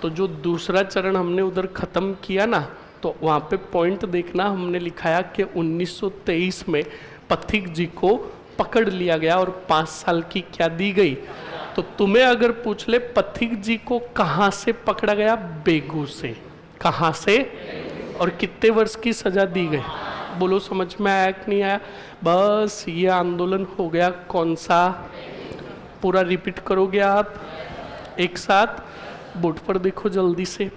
तो जो दूसरा चरण हमने उधर ख़त्म किया ना, तो वहाँ पे पॉइंट देखना, हमने लिखाया कि 1923 में पथिक जी को पकड़ लिया गया और 5 साल की क्या दी गई। तो तुम्हें अगर पूछ ले पथिक जी को कहाँ से पकड़ा गया? बेगू से। कहाँ से? और कितने वर्ष की सजा दी गई? बोलो समझ में आया कि नहीं आया? बस ये आंदोलन हो गया कौन सा? पूरा रिपीट करोगे आप एक साथ? बोर्ड पर देखो जल्दी से,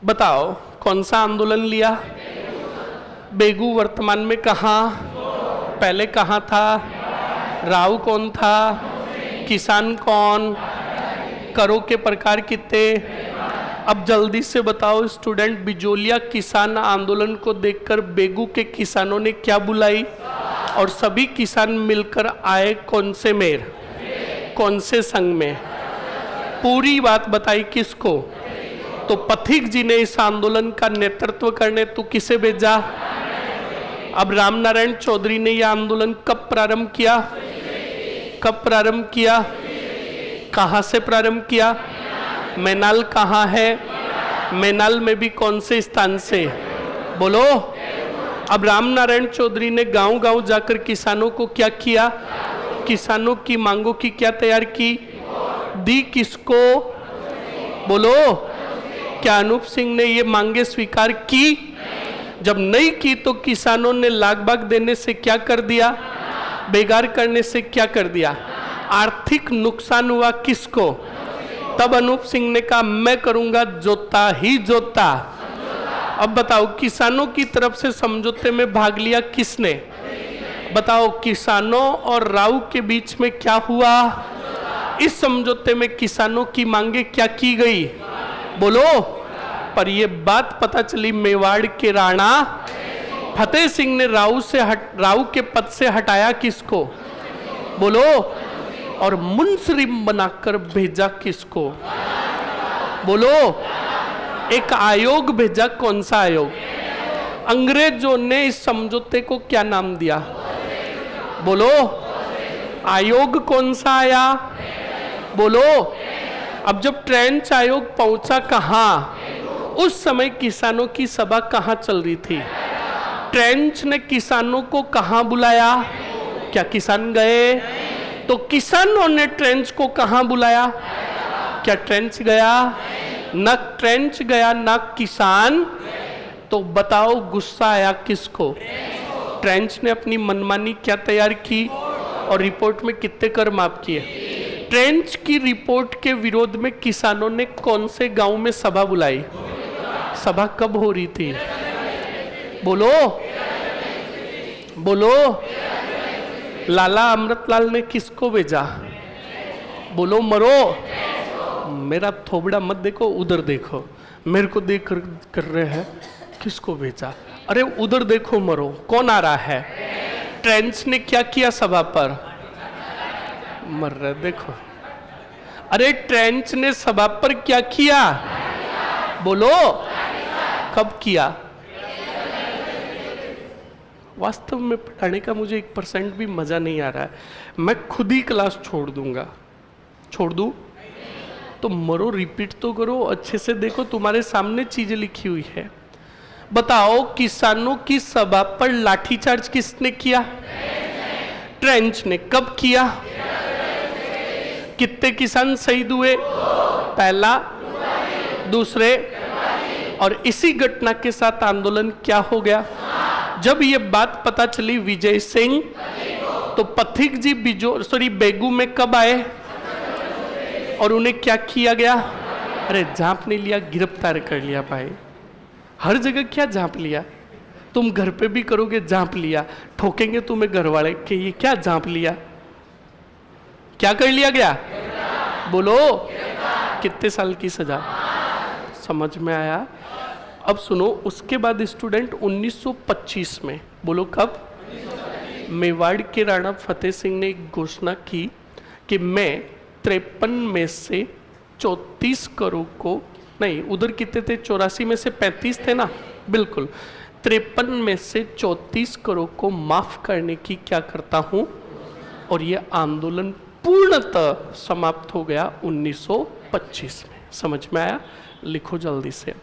बताओ कौन सा आंदोलन लिया? बेगू वर्तमान में कहाँ? पहले कहाँ था? राव कौन था? किसान कौन? करों के प्रकार कितने? अब जल्दी से बताओ स्टूडेंट, बिजोलिया किसान आंदोलन को देखकर बेगू के किसानों ने क्या बुलाई? और सभी किसान मिलकर आए कौन से मेर? कौन से संघ में? पूरी बात बताई किसको? तो पथिक जी ने इस आंदोलन का नेतृत्व करने तो किसे भेजा? अब राम नारायण चौधरी ने यह आंदोलन कब प्रारंभ किया? कब प्रारंभ किया? कहाँ से प्रारंभ किया? मैनाल कहाँ है? मैनाल में भी कौन से स्थान से? बोलो। अब राम नारायण चौधरी ने गांव गांव जाकर किसानों को क्या किया? किसानों की मांगों की क्या तैयार की? दी किसको? बोलो। क्या अनूप सिंह ने ये मांगे स्वीकार की? जब नहीं की तो किसानों ने लाग बाग देने से क्या कर दिया? बेगार करने से क्या कर दिया? आर्थिक नुकसान हुआ किसको? तब अनूप सिंह ने कहा मैं करूंगा जोता ही जोता। अब बताओ किसानों की तरफ से समझौते में भाग लिया किसने? बताओ किसानों और राव के बीच में क्या हुआ? इस समझौते में किसानों की मांगे क्या की गई? बोलो। पर ये बात पता चली मेवाड़ के राणा फतेह सिंह ने राव के पद से हटाया किसको? बोलो। और मुंसरिम बनाकर भेजा किसको? बोलो। एक आयोग भेजा, कौन सा आयोग? अंग्रेजों ने इस समझौते को क्या नाम दिया? बोलो। आयोग कौन सा आया? बोलो। अब जब ट्रेंच आयोग पहुंचा कहाँ? उस समय किसानों की सभा कहाँ चल रही थी? ट्रेंच ने किसानों को कहाँ बुलाया? क्या किसान गए? तो किसानों ने ट्रेंच को कहाँ बुलाया? क्या ट्रेंच गया? न ट्रेंच गया न किसान। तो बताओ गुस्सा आया किसको? ट्रेंच ने अपनी मनमानी क्या तैयार की और रिपोर्ट में कितने कर माफ किए? ट्रेंच की रिपोर्ट के विरोध में किसानों ने कौन से गांव में सभा बुलाई? सभा कब हो रही थी? बोलो बोलो। लाला अमृतलाल ने किसको भेजा? बोलो मरो। मेरा थोबड़ा मत देखो, उधर देखो, मेरे को देख कर रहे हैं किसको भेजा? अरे उधर देखो, मरो। कौन आ रहा है? ट्रेंच ने क्या किया सभा पर? मर रहे, देखो। अरे ट्रेंच ने सभा पर क्या किया? बोलो। कब किया? वास्तव में पढ़ाने का मुझे 1% भी मजा नहीं आ रहा है। मैं खुद ही क्लास छोड़ दूंगा। छोड़ दूं? तो मरो, रिपीट तो करो, अच्छे से देखो, तुम्हारे सामने चीजें लिखी हुई है। बताओ, किसानों की सभा पर लाठीचार्ज किसने किया? ट्रेंच ने। कब किया? कितने किसान शहीद हुए? पहला, दूसरे, और इसी घटना के साथ आंदोलन क्या हो गया? जब ये बात पता चली विजय सिंह, तो पथिक जी बेगू में कब आए और उन्हें क्या किया गया? अरे झांप नहीं लिया, गिरफ्तार कर लिया भाई। हर जगह क्या झांप लिया? तुम घर पे भी करोगे झांप लिया, ठोकेंगे तुम्हें घर वाले कि ये क्या झांप लिया। क्या कर लिया गया? बोलो। कितने साल की सजा? समझ में आया? अब सुनो, उसके बाद स्टूडेंट 1925 में, बोलो कब? मेवाड़ के राणा फतेह सिंह ने एक घोषणा की कि मैं 53 में से 34 करोड़ को, नहीं उधर कितने थे? 84 में से 35 थे ना, बिल्कुल। 53 में से 34 करोड़ को माफ करने की क्या करता हूं, और यह आंदोलन पूर्णतः समाप्त हो गया 1925 में। समझ में आया? लिखो जल्दी से।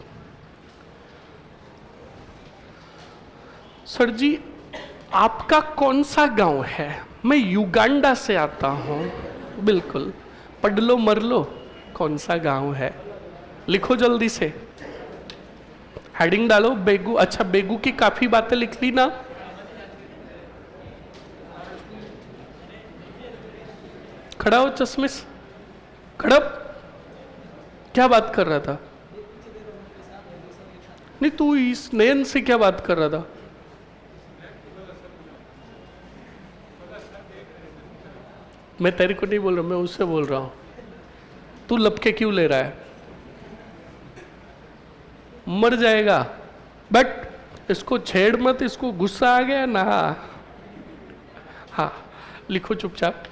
सर जी, आपका कौन सा गांव है? मैं युगांडा से आता हूं। बिल्कुल, पढ़ लो मर लो, कौन सा गांव है? लिखो जल्दी से, हेडिंग डालो। बेगू। अच्छा, बेगू की काफी बातें लिख ली ना? खड़ा हो चश्मिश, खड़प। क्या बात कर रहा था? नहीं, तू इस नयन से क्या बात कर रहा था? मैं तेरे को नहीं बोल रहा, मैं उससे बोल रहा हूं। तू लपके क्यों ले रहा है? मर जाएगा। बट इसको छेड़ मत, इसको गुस्सा आ गया ना। हाँ, लिखो चुपचाप।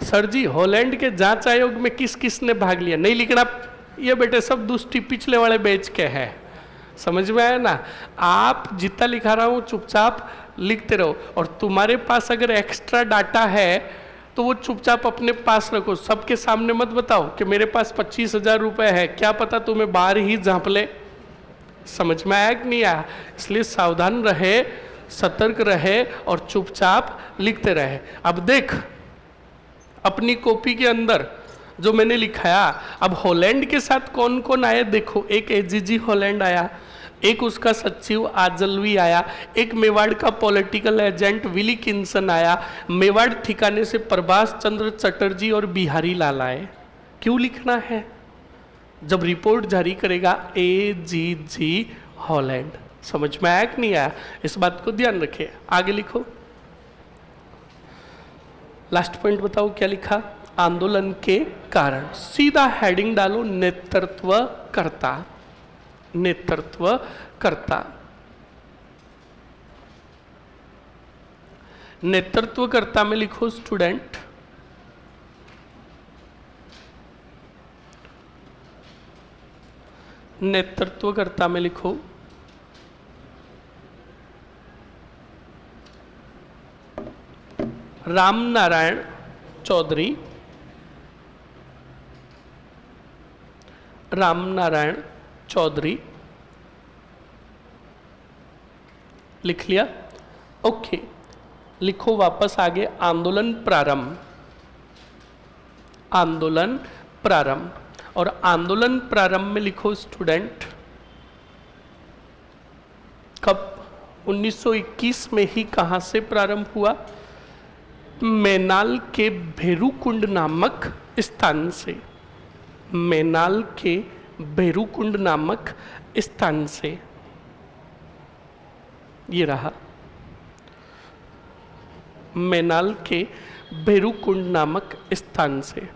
सर जी, हॉलैंड के जांच आयोग में किस किस ने भाग लिया? नहीं लिखना ये बेटे, सब दुष्टि पिछले वाले बैच के हैं। समझ में आया ना? आप जितना लिखा रहा हूं चुपचाप लिखते रहो, और तुम्हारे पास अगर एक्स्ट्रा डाटा है तो वो चुपचाप अपने पास रखो। सबके सामने मत बताओ कि मेरे पास 25,000 रुपए है, क्या पता तुम्हें बाहर ही झांप ले। समझ में आया कि नहीं आया? इसलिए सावधान रहे, सतर्क रहे और चुपचाप लिखते रहे। अब देख अपनी कॉपी के अंदर जो मैंने लिखाया, अब हॉलैंड के साथ कौन कौन आया देखो। एक एजीजी हॉलैंड आया, एक उसका सचिव आजलवी आया, एक मेवाड़ का पॉलिटिकल एजेंट विली किन्सन आया, मेवाड़ ठिकाने से प्रभाष चंद्र चटर्जी और बिहारी लाल आए। क्यों लिखना है? जब रिपोर्ट जारी करेगा एजीजी हॉलैंड। समझ में आया कि नहीं आया? इस बात को ध्यान रखिए। आगे लिखो, लास्ट पॉइंट बताओ क्या लिखा? आंदोलन के कारण। सीधा हेडिंग डालो, नेतृत्वकर्ता। नेतृत्वकर्ता। नेतृत्वकर्ता में लिखो स्टूडेंट नेतृत्वकर्ता में लिखो राम नारायण चौधरी। राम नारायण चौधरी लिख लिया? ओके, लिखो वापस आगे। आंदोलन प्रारंभ। आंदोलन प्रारंभ, और आंदोलन प्रारंभ में लिखो स्टूडेंट कब? 1921 में ही। कहां से प्रारंभ हुआ? मैनाल के भेरूकुंड नामक स्थान से। मैनाल के भैरूकुंड नामक स्थान से। ये रहा, मैनाल के भैरूकुंड नामक स्थान से।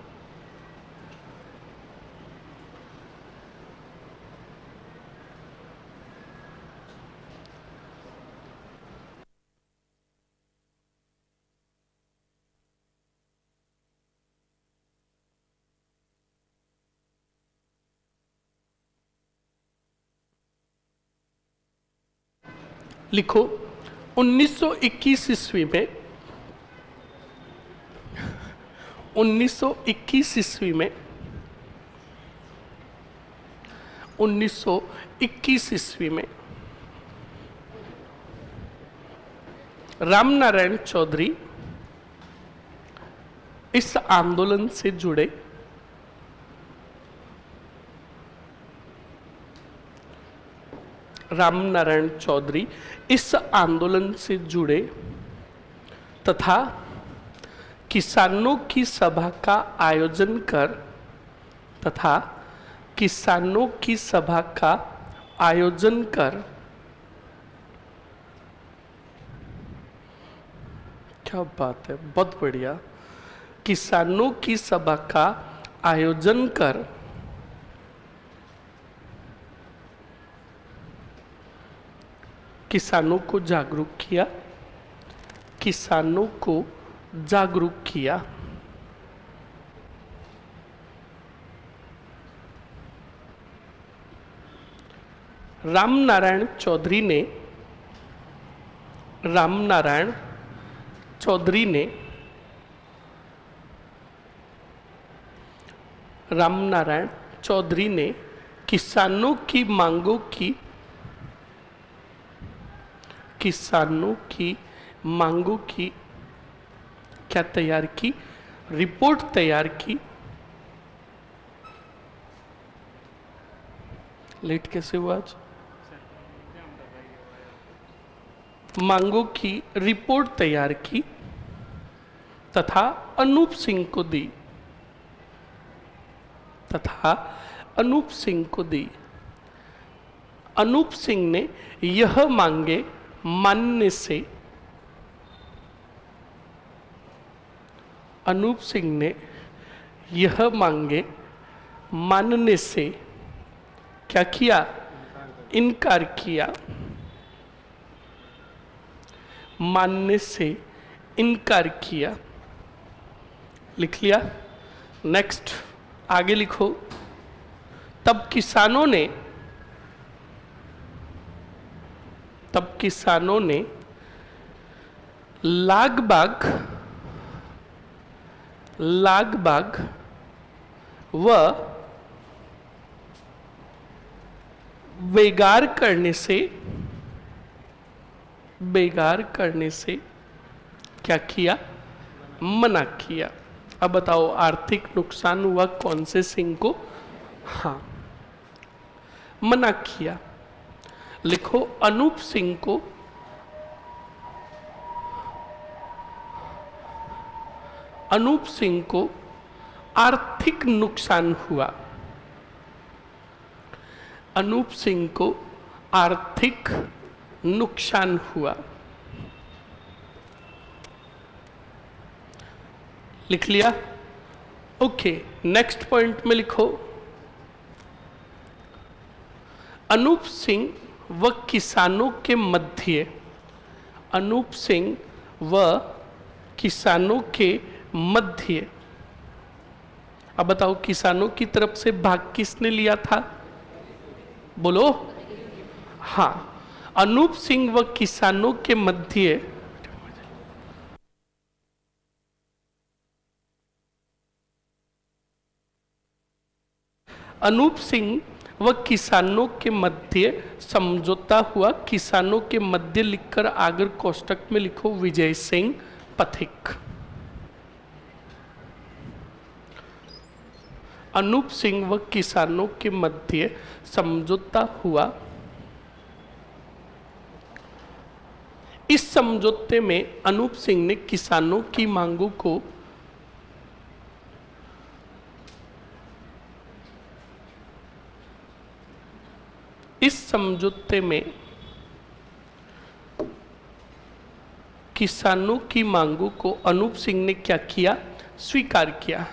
लिखो 1921 ईस्वी में 1921 ईस्वी में 1921 ईस्वी में रामनारायण चौधरी इस आंदोलन से जुड़े। रामनारायण चौधरी इस आंदोलन से जुड़े तथा किसानों की सभा का आयोजन कर क्या बात है, बहुत बढ़िया। किसानों की सभा का आयोजन कर किसानों को जागरूक किया। रामनारायण चौधरी ने किसानों की मांगों की क्या तैयार की? रिपोर्ट तैयार की। लेट कैसे हुआ आज? मांगों की रिपोर्ट तैयार की तथा अनूप सिंह को दी। अनूप सिंह ने यह मांगे मानने से क्या किया? इनकार किया। मानने से इनकार किया। लिख लिया? नेक्स्ट आगे लिखो। तब किसानों ने लागबाग व बेगार करने से क्या किया? मना किया। अब बताओ आर्थिक नुकसान हुआ कौन से सिंह को? हाँ, मना किया। लिखो अनूप सिंह को आर्थिक नुकसान हुआ। अनूप सिंह को आर्थिक नुकसान हुआ। लिख लिया? ओके, नेक्स्ट पॉइंट में लिखो अनूप सिंह व किसानों के मध्य। अनूप सिंह व किसानों के मध्य। अब बताओ किसानों की तरफ से भाग किसने लिया था? बोलो। हाँ, अनूप सिंह व किसानों के मध्य अनूप सिंह व किसानों के मध्य समझौता हुआ। किसानों के मध्य लिखकर आगे कोष्टक में लिखो विजय सिंह पथिक। अनूप सिंह व किसानों के मध्य समझौता हुआ। इस समझौते में अनूप सिंह ने किसानों की मांगों को इस समझौते में किसानों की मांगों को अनूप सिंह ने क्या किया? स्वीकार किया।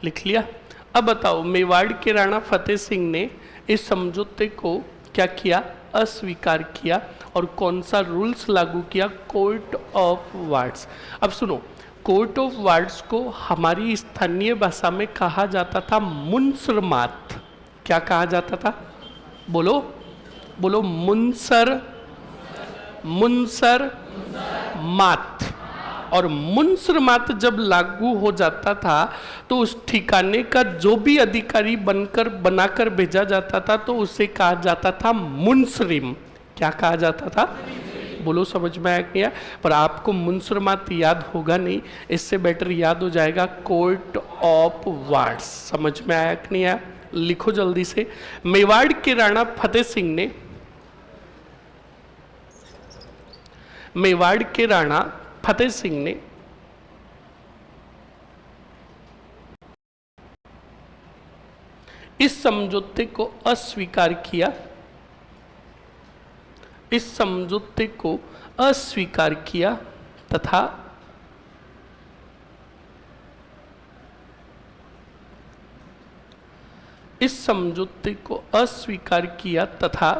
लिख लिया। अब बताओ, मेवाड़ के राणा फतेह सिंह ने इस समझौते को क्या किया? अस्वीकार किया। और कौन सा रूल्स लागू किया? Court of wards. अब सुनो, कोर्ट ऑफ वार्ड्स को हमारी स्थानीय भाषा में कहा जाता था मुंसरमात। क्या कहा जाता था? बोलो बोलो, मुंसर मुंसर मात। और मुंसरमात जब लागू हो जाता था तो उस ठिकाने का जो भी अधिकारी बनाकर भेजा जाता था तो उसे कहा जाता था मुंसरिम। क्या कहा जाता था? बोलो, समझ में आया क्या? पर आपको मुंसरमात याद होगा नहीं, इससे बेटर याद हो जाएगा कोर्ट ऑफ वार्ड्स। समझ में आया कि नहीं आया? लिखो जल्दी से। मेवाड़ के राणा फतेह सिंह ने मेवाड़ के राणा फतेह सिंह ने इस समझौते को अस्वीकार किया। इस समझौते को अस्वीकार किया तथा इस समझौते को अस्वीकार किया तथा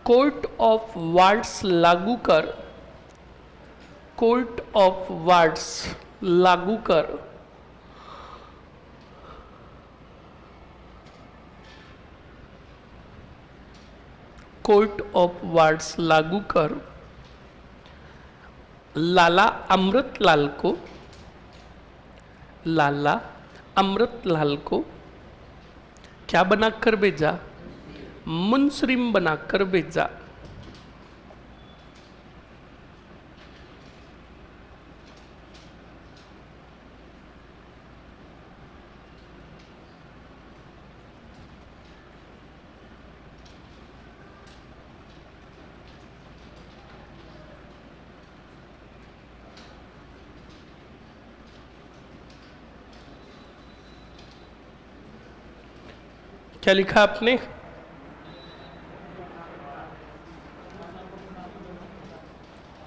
कोर्ट ऑफ वार्ड्स लागू कर कोर्ट ऑफ वार्ड्स लागू कर कोर्ट ऑफ वार्ड्स लागू कर लाला अमृतलाल को क्या बनाकर भेजा? मुंसरिम बनाकर भेजा। क्या लिखा आपने?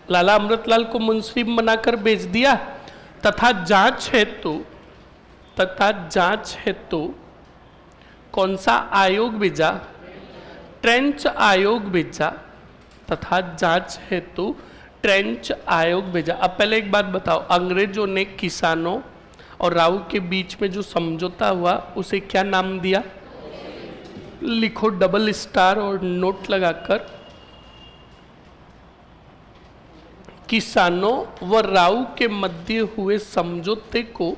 लाला अमृतलाल को मुंसरिम बनाकर भेज दिया तथा जांच हेतु कौन सा आयोग भेजा? ट्रेंच आयोग भेजा। तथा जांच हेतु ट्रेंच आयोग भेजा। अब पहले एक बात बताओ, अंग्रेजों ने किसानों और राव के बीच में जो समझौता हुआ उसे क्या नाम दिया? लिखो डबल स्टार और नोट लगाकर। किसानों व राव के मध्य हुए समझौते को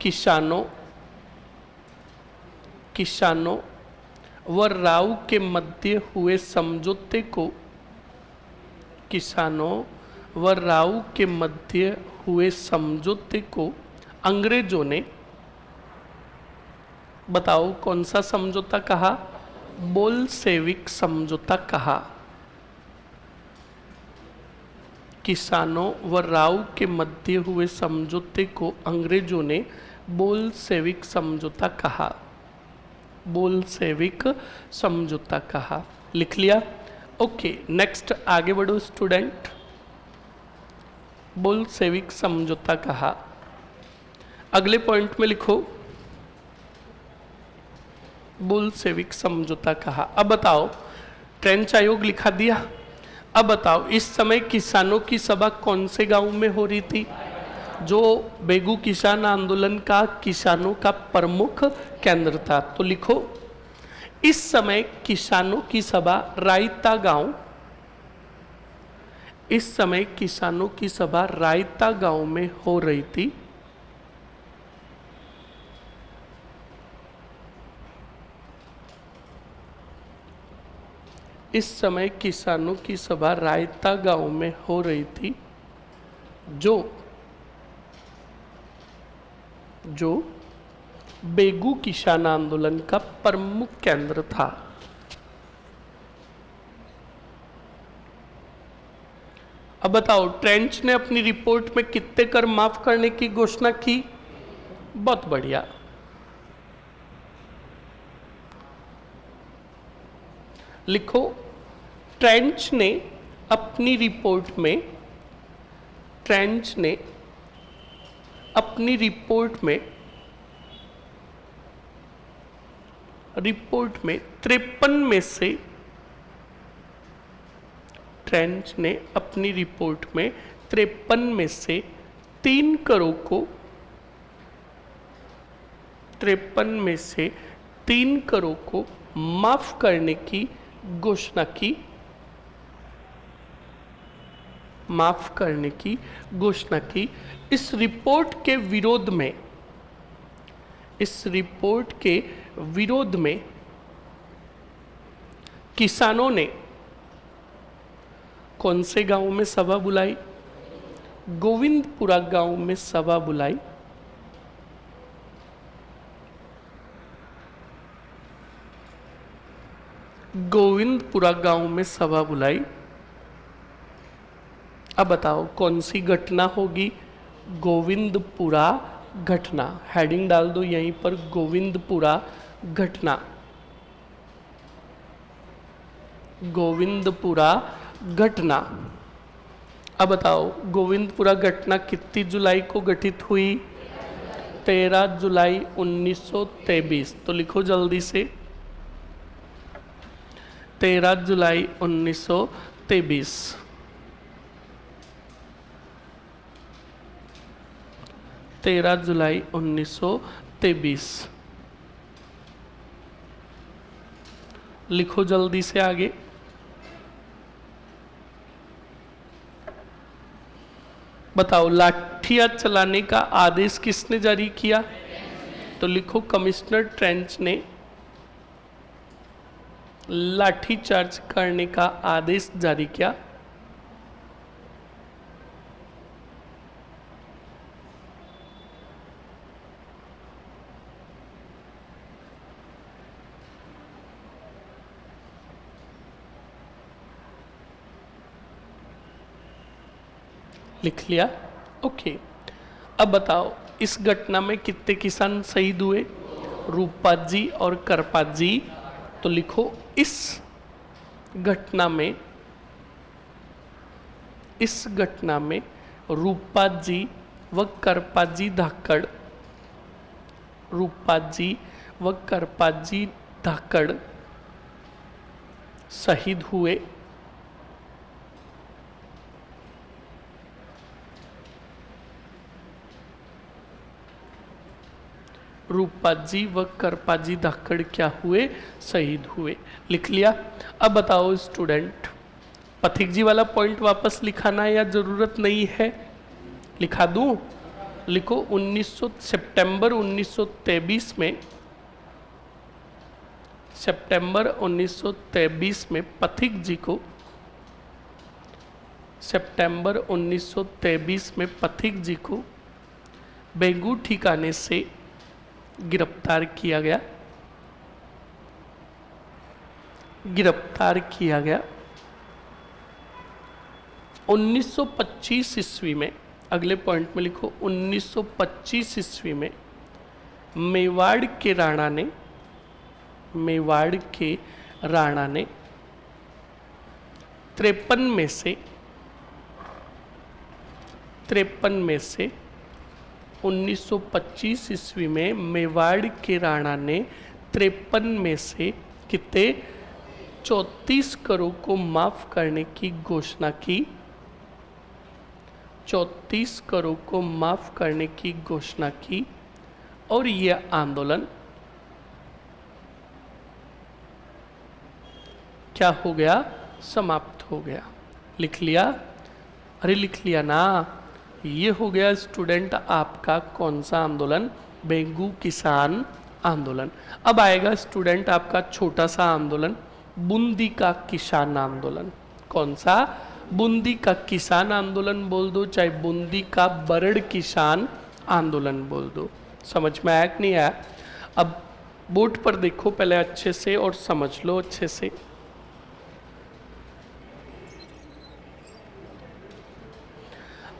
किसानों व राव के मध्य हुए समझौते को किसानों व राव के मध्य हुए समझौते को अंग्रेजों ने, बताओ कौन सा समझौता कहा? बोल्शेविक समझौता कहा। किसानों व राव के मध्य हुए समझौते को अंग्रेजों ने बोल्शेविक समझौता कहा। बोल्शेविक समझौता कहा। लिख लिया? ओके, नेक्स्ट आगे बढ़ो स्टूडेंट। बोल्शेविक समझौता कहा। अगले पॉइंट में लिखो बोल्शेविक समझौता कहा। अब बताओ, ट्रेंच आयोग लिखा दिया। अब बताओ, इस समय किसानों की सभा कौन से गांव में हो रही थी? जो बेगू किसान आंदोलन का किसानों का प्रमुख केंद्र था। तो लिखो, इस समय किसानों की सभा रायता गांव, इस समय किसानों की सभा रायता गांव में हो रही थी। इस समय किसानों की सभा रायता गांव में हो रही थी, जो बेगू किसान आंदोलन का प्रमुख केंद्र था। अब बताओ ट्रेंच ने अपनी रिपोर्ट में कितने कर माफ करने की घोषणा की? बहुत बढ़िया। लिखो ट्रेंच ने अपनी रिपोर्ट में, ट्रेंच ने अपनी रिपोर्ट में 53 में से, ट्रेंच ने अपनी रिपोर्ट में 53 में से 3 करों को, 53 में से 3 करों को माफ करने की घोषणा की, माफ करने की घोषणा की। इस रिपोर्ट के विरोध में, इस रिपोर्ट के विरोध में किसानों ने कौन से गांव में सभा बुलाई? गोविंदपुरा गांव में सभा बुलाई। गोविंदपुरा गांव में सभा बुलाई। अब बताओ कौन सी घटना होगी? गोविंदपुरा घटना। हेडिंग डाल दो यहीं पर, गोविंदपुरा घटना, गोविंदपुरा घटना। अब बताओ गोविंदपुरा घटना कितनी जुलाई को घटित हुई? 13 जुलाई 1923। तो लिखो जल्दी से, 13 जुलाई 1923। 13 जुलाई 1923। लिखो जल्दी से आगे। बताओ लाठियां चलाने का आदेश किसने जारी किया? तो लिखो कमिश्नर ट्रेंच ने लाठी चार्ज करने का आदेश जारी किया। लिख लिया? ओके। अब बताओ इस घटना में कितने किसान शहीद हुए? रूपपात जी और करपात जी। तो लिखो इस घटना में, इस घटना में रूपपात जी व करपात जी धाकड़, रूपपात जी व करपात जी धाकड़ शहीद हुए। रूपपात जी व करपात जी धाकड़ क्या हुए? शहीद हुए। लिख लिया? अब बताओ स्टूडेंट, पथिक जी वाला पॉइंट वापस लिखाना या जरूरत नहीं है? लिखा दूं? लिखो 1900 सितंबर 1923 में, सितंबर 1923 में पथिक जी को, सितंबर 1923 में पथिक जी को बेंगू ठिकाने से गिरफ्तार किया गया, गिरफ्तार किया गया। 1925 ईस्वी में, अगले पॉइंट में लिखो 1925 ईस्वी में मेवाड़ के राणा ने, मेवाड़ के राणा ने 53 में से, 53 में से 1925 ईस्वी में मेवाड़ के राणा ने 53 में से कितने? 34 करों को माफ करने की घोषणा की, 34 करों को माफ करने की घोषणा की। और यह आंदोलन क्या हो गया? समाप्त हो गया। लिख लिया? अरे लिख लिया ना? ये हो गया स्टूडेंट आपका कौन सा आंदोलन? बेंगू किसान आंदोलन। अब आएगा स्टूडेंट आपका छोटा सा आंदोलन, बूंदी का किसान आंदोलन। कौन सा? बूंदी का किसान आंदोलन बोल दो, चाहे बूंदी का बरड़ किसान आंदोलन बोल दो। समझ में आया कि नहीं आया? अब बोर्ड पर देखो पहले अच्छे से और समझ लो अच्छे से।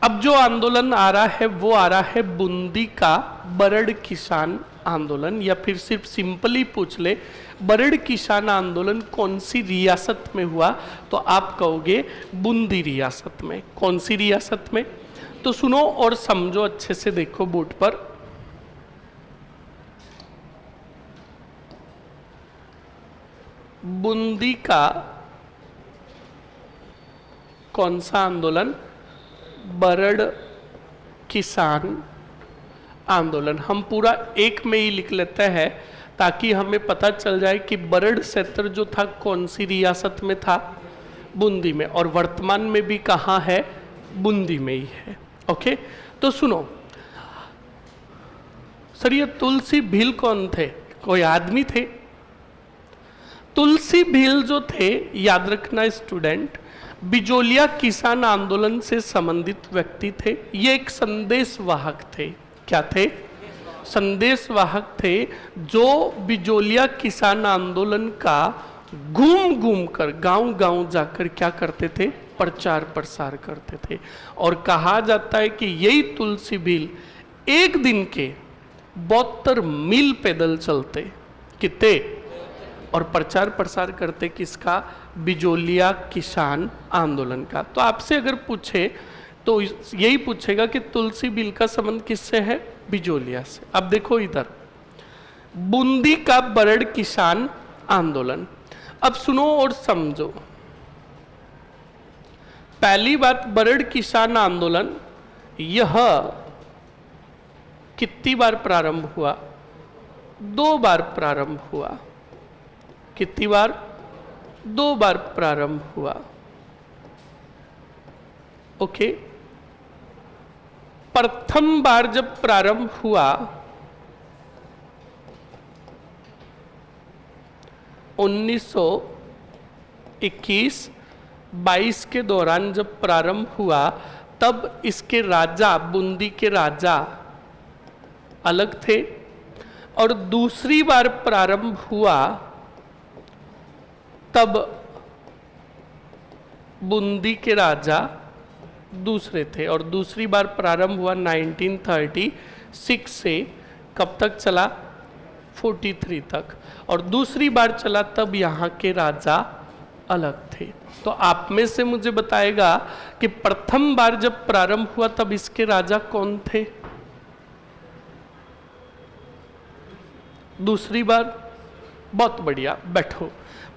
अब जो आंदोलन आ रहा है वो आ रहा है बूंदी का बरड़ किसान आंदोलन, या फिर सिर्फ सिंपली पूछ ले बरड़ किसान आंदोलन कौन सी रियासत में हुआ, तो आप कहोगे बूंदी रियासत में। कौन सी रियासत में? तो सुनो और समझो अच्छे से, देखो बोर्ड पर। बूंदी का कौन सा आंदोलन? बरड़ किसान आंदोलन। हम पूरा एक में ही लिख लेते हैं ताकि हमें पता चल जाए कि बरड़ क्षेत्र जो था कौन सी रियासत में था, बूंदी में, और वर्तमान में भी कहाँ है, बूंदी में ही है। ओके, तो सुनो सर, ये तुलसी भील कौन थे? कोई आदमी थे? तुलसी भील जो थे, याद रखना स्टूडेंट, बिजोलिया किसान आंदोलन से संबंधित व्यक्ति थे। ये एक संदेश वाहक थे। क्या थे? संदेश वाहक थे, जो बिजोलिया किसान आंदोलन का घूम घूम कर गांव गांव जाकर क्या करते थे? प्रचार प्रसार करते थे। और कहा जाता है कि यही तुलसी भील एक दिन के 72 मील पैदल चलते, कितने, और प्रचार प्रसार करते किसका? बिजोलिया किसान आंदोलन का। तो आपसे अगर पूछे तो यही पूछेगा कि तुलसी भील का संबंध किससे है? बिजोलिया से। अब देखो इधर, बूंदी का बरड़ किसान आंदोलन। अब सुनो और समझो। पहली बात, बरड़ किसान आंदोलन यह कितनी बार प्रारंभ हुआ? 2 बार प्रारंभ हुआ। कितनी बार? 2 बार प्रारंभ हुआ। ओके, प्रथम बार जब प्रारंभ हुआ 1921-22 के दौरान जब प्रारंभ हुआ, तब इसके राजा, बूंदी के राजा अलग थे। और दूसरी बार प्रारंभ हुआ तब बूंदी के राजा दूसरे थे। और दूसरी बार प्रारंभ हुआ 1936 से कब तक चला? 43 तक। और दूसरी बार चला तब यहाँ के राजा अलग थे। तो आप में से मुझे बताएगा कि प्रथम बार जब प्रारंभ हुआ तब इसके राजा कौन थे? दूसरी बार? बहुत बढ़िया, बैठो।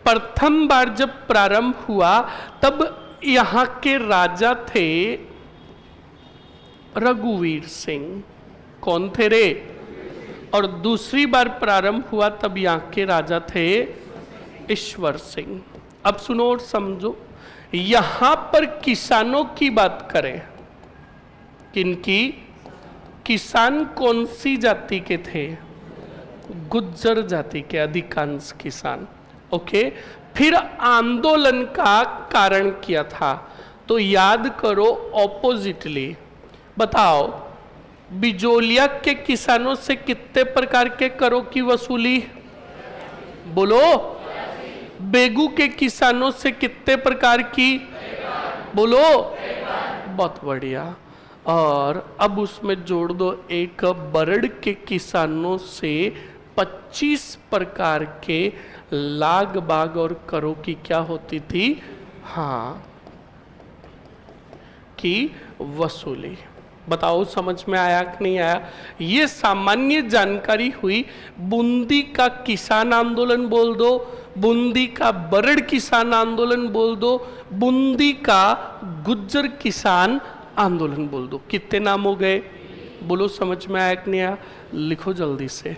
प्रथम बार जब प्रारंभ हुआ तब यहाँ के राजा थे रघुवीर सिंह। कौन थे रे? और दूसरी बार प्रारंभ हुआ तब यहाँ के राजा थे ईश्वर सिंह। अब सुनो और समझो, यहां पर किसानों की बात करें, किनकी? किसान कौन सी जाति के थे? गुज्जर जाति के अधिकांश किसान। ओके, फिर आंदोलन का कारण किया था, तो याद करो ऑपोजिटली। बताओ, बिजोलिया के किसानों से कितने प्रकार के करों की वसूली? बोलो। बेगू के किसानों से कितने प्रकार की? बोलो। बहुत बढ़िया। और अब उसमें जोड़ दो, एक बरड़ के किसानों से 25 प्रकार के लाग बाग और करों की क्या होती थी? हाँ, की वसूली। बताओ समझ में आया कि नहीं आया? ये सामान्य जानकारी हुई। बूंदी का किसान आंदोलन बोल दो, बूंदी का बरड़ किसान आंदोलन बोल दो, बूंदी का गुज्जर किसान आंदोलन बोल दो। कितने नाम हो गए? बोलो समझ में आया कि नहीं आया? लिखो जल्दी से।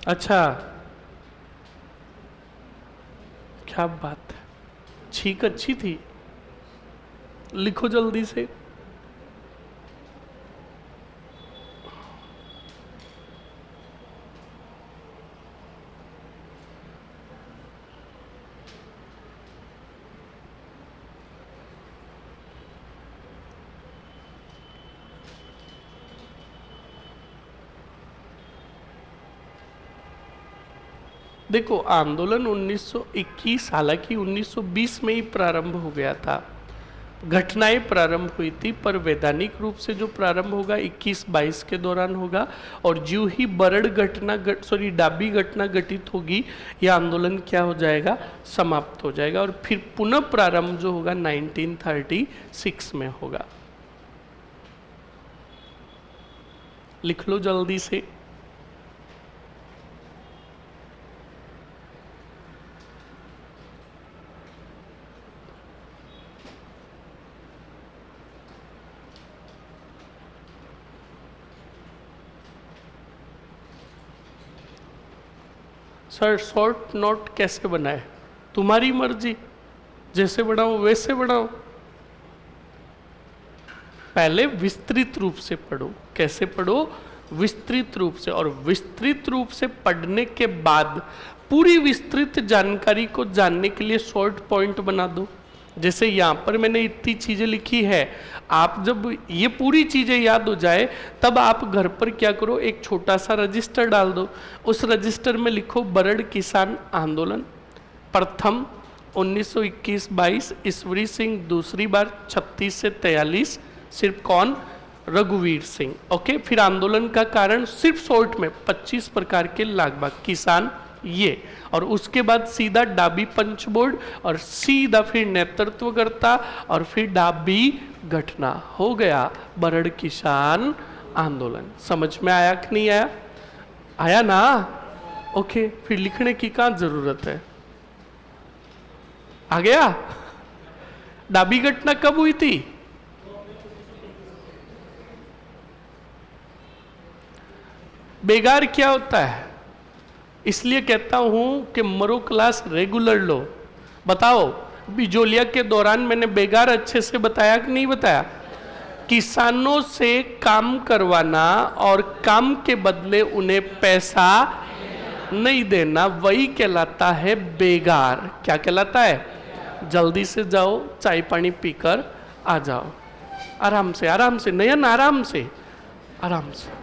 अच्छा, क्या बात है, छींक अच्छी थी, लिखो जल्दी से। देखो, आंदोलन 1921, हालांकि 1920 में ही प्रारंभ हो गया था, घटनाएं प्रारंभ हुई थी, पर वैधानिक रूप से जो प्रारंभ होगा 21-22 के दौरान होगा, और जो ही बरड़ घटना डाबी घटना घटित होगी, यह आंदोलन क्या हो जाएगा, समाप्त हो जाएगा, और फिर पुनः प्रारंभ जो होगा 1936 में होगा। लिख लो जल्दी से। सर, शॉर्ट नोट कैसे बनाए, तुम्हारी मर्जी, जैसे बनाओ वैसे बनाओ। पहले विस्तृत रूप से पढ़ो। कैसे पढ़ो, विस्तृत रूप से, और विस्तृत रूप से पढ़ने के बाद पूरी विस्तृत जानकारी को जानने के लिए शॉर्ट पॉइंट बना दो। जैसे यहाँ पर मैंने इतनी चीजें लिखी है, आप जब ये पूरी चीजें याद हो जाए तब आप घर पर क्या करो, एक छोटा सा रजिस्टर डाल दो। उस रजिस्टर में लिखो बरड़ किसान आंदोलन प्रथम 1921-22 ईसवी सिंह, दूसरी बार 36 से 43, सिर्फ कौन, रघुवीर सिंह। ओके, फिर आंदोलन का कारण सिर्फ शॉर्ट में 25 प्रकार के लागबाग किसान ये, और उसके बाद सीधा डाबी पंच बोर्ड, और सीधा फिर नेतृत्वकर्ता, और फिर डाबी घटना, हो गया बरड़ किसान आंदोलन। समझ में आया कि नहीं आया? आया ना? ओके, फिर लिखने की क्या जरूरत है, आ गया। डाबी घटना कब हुई थी? बेगार क्या होता है, इसलिए कहता हूं कि मरो क्लास रेगुलर लो। बताओ, बिजोलिया के दौरान मैंने बेगार अच्छे से बताया कि नहीं बताया? किसानों से काम करवाना और काम के बदले उन्हें पैसा नहीं देना, वही कहलाता है बेगार। क्या कहलाता है? जल्दी से जाओ, चाय पानी पीकर आ जाओ, आराम से, आराम से नयन, आराम से, आराम से।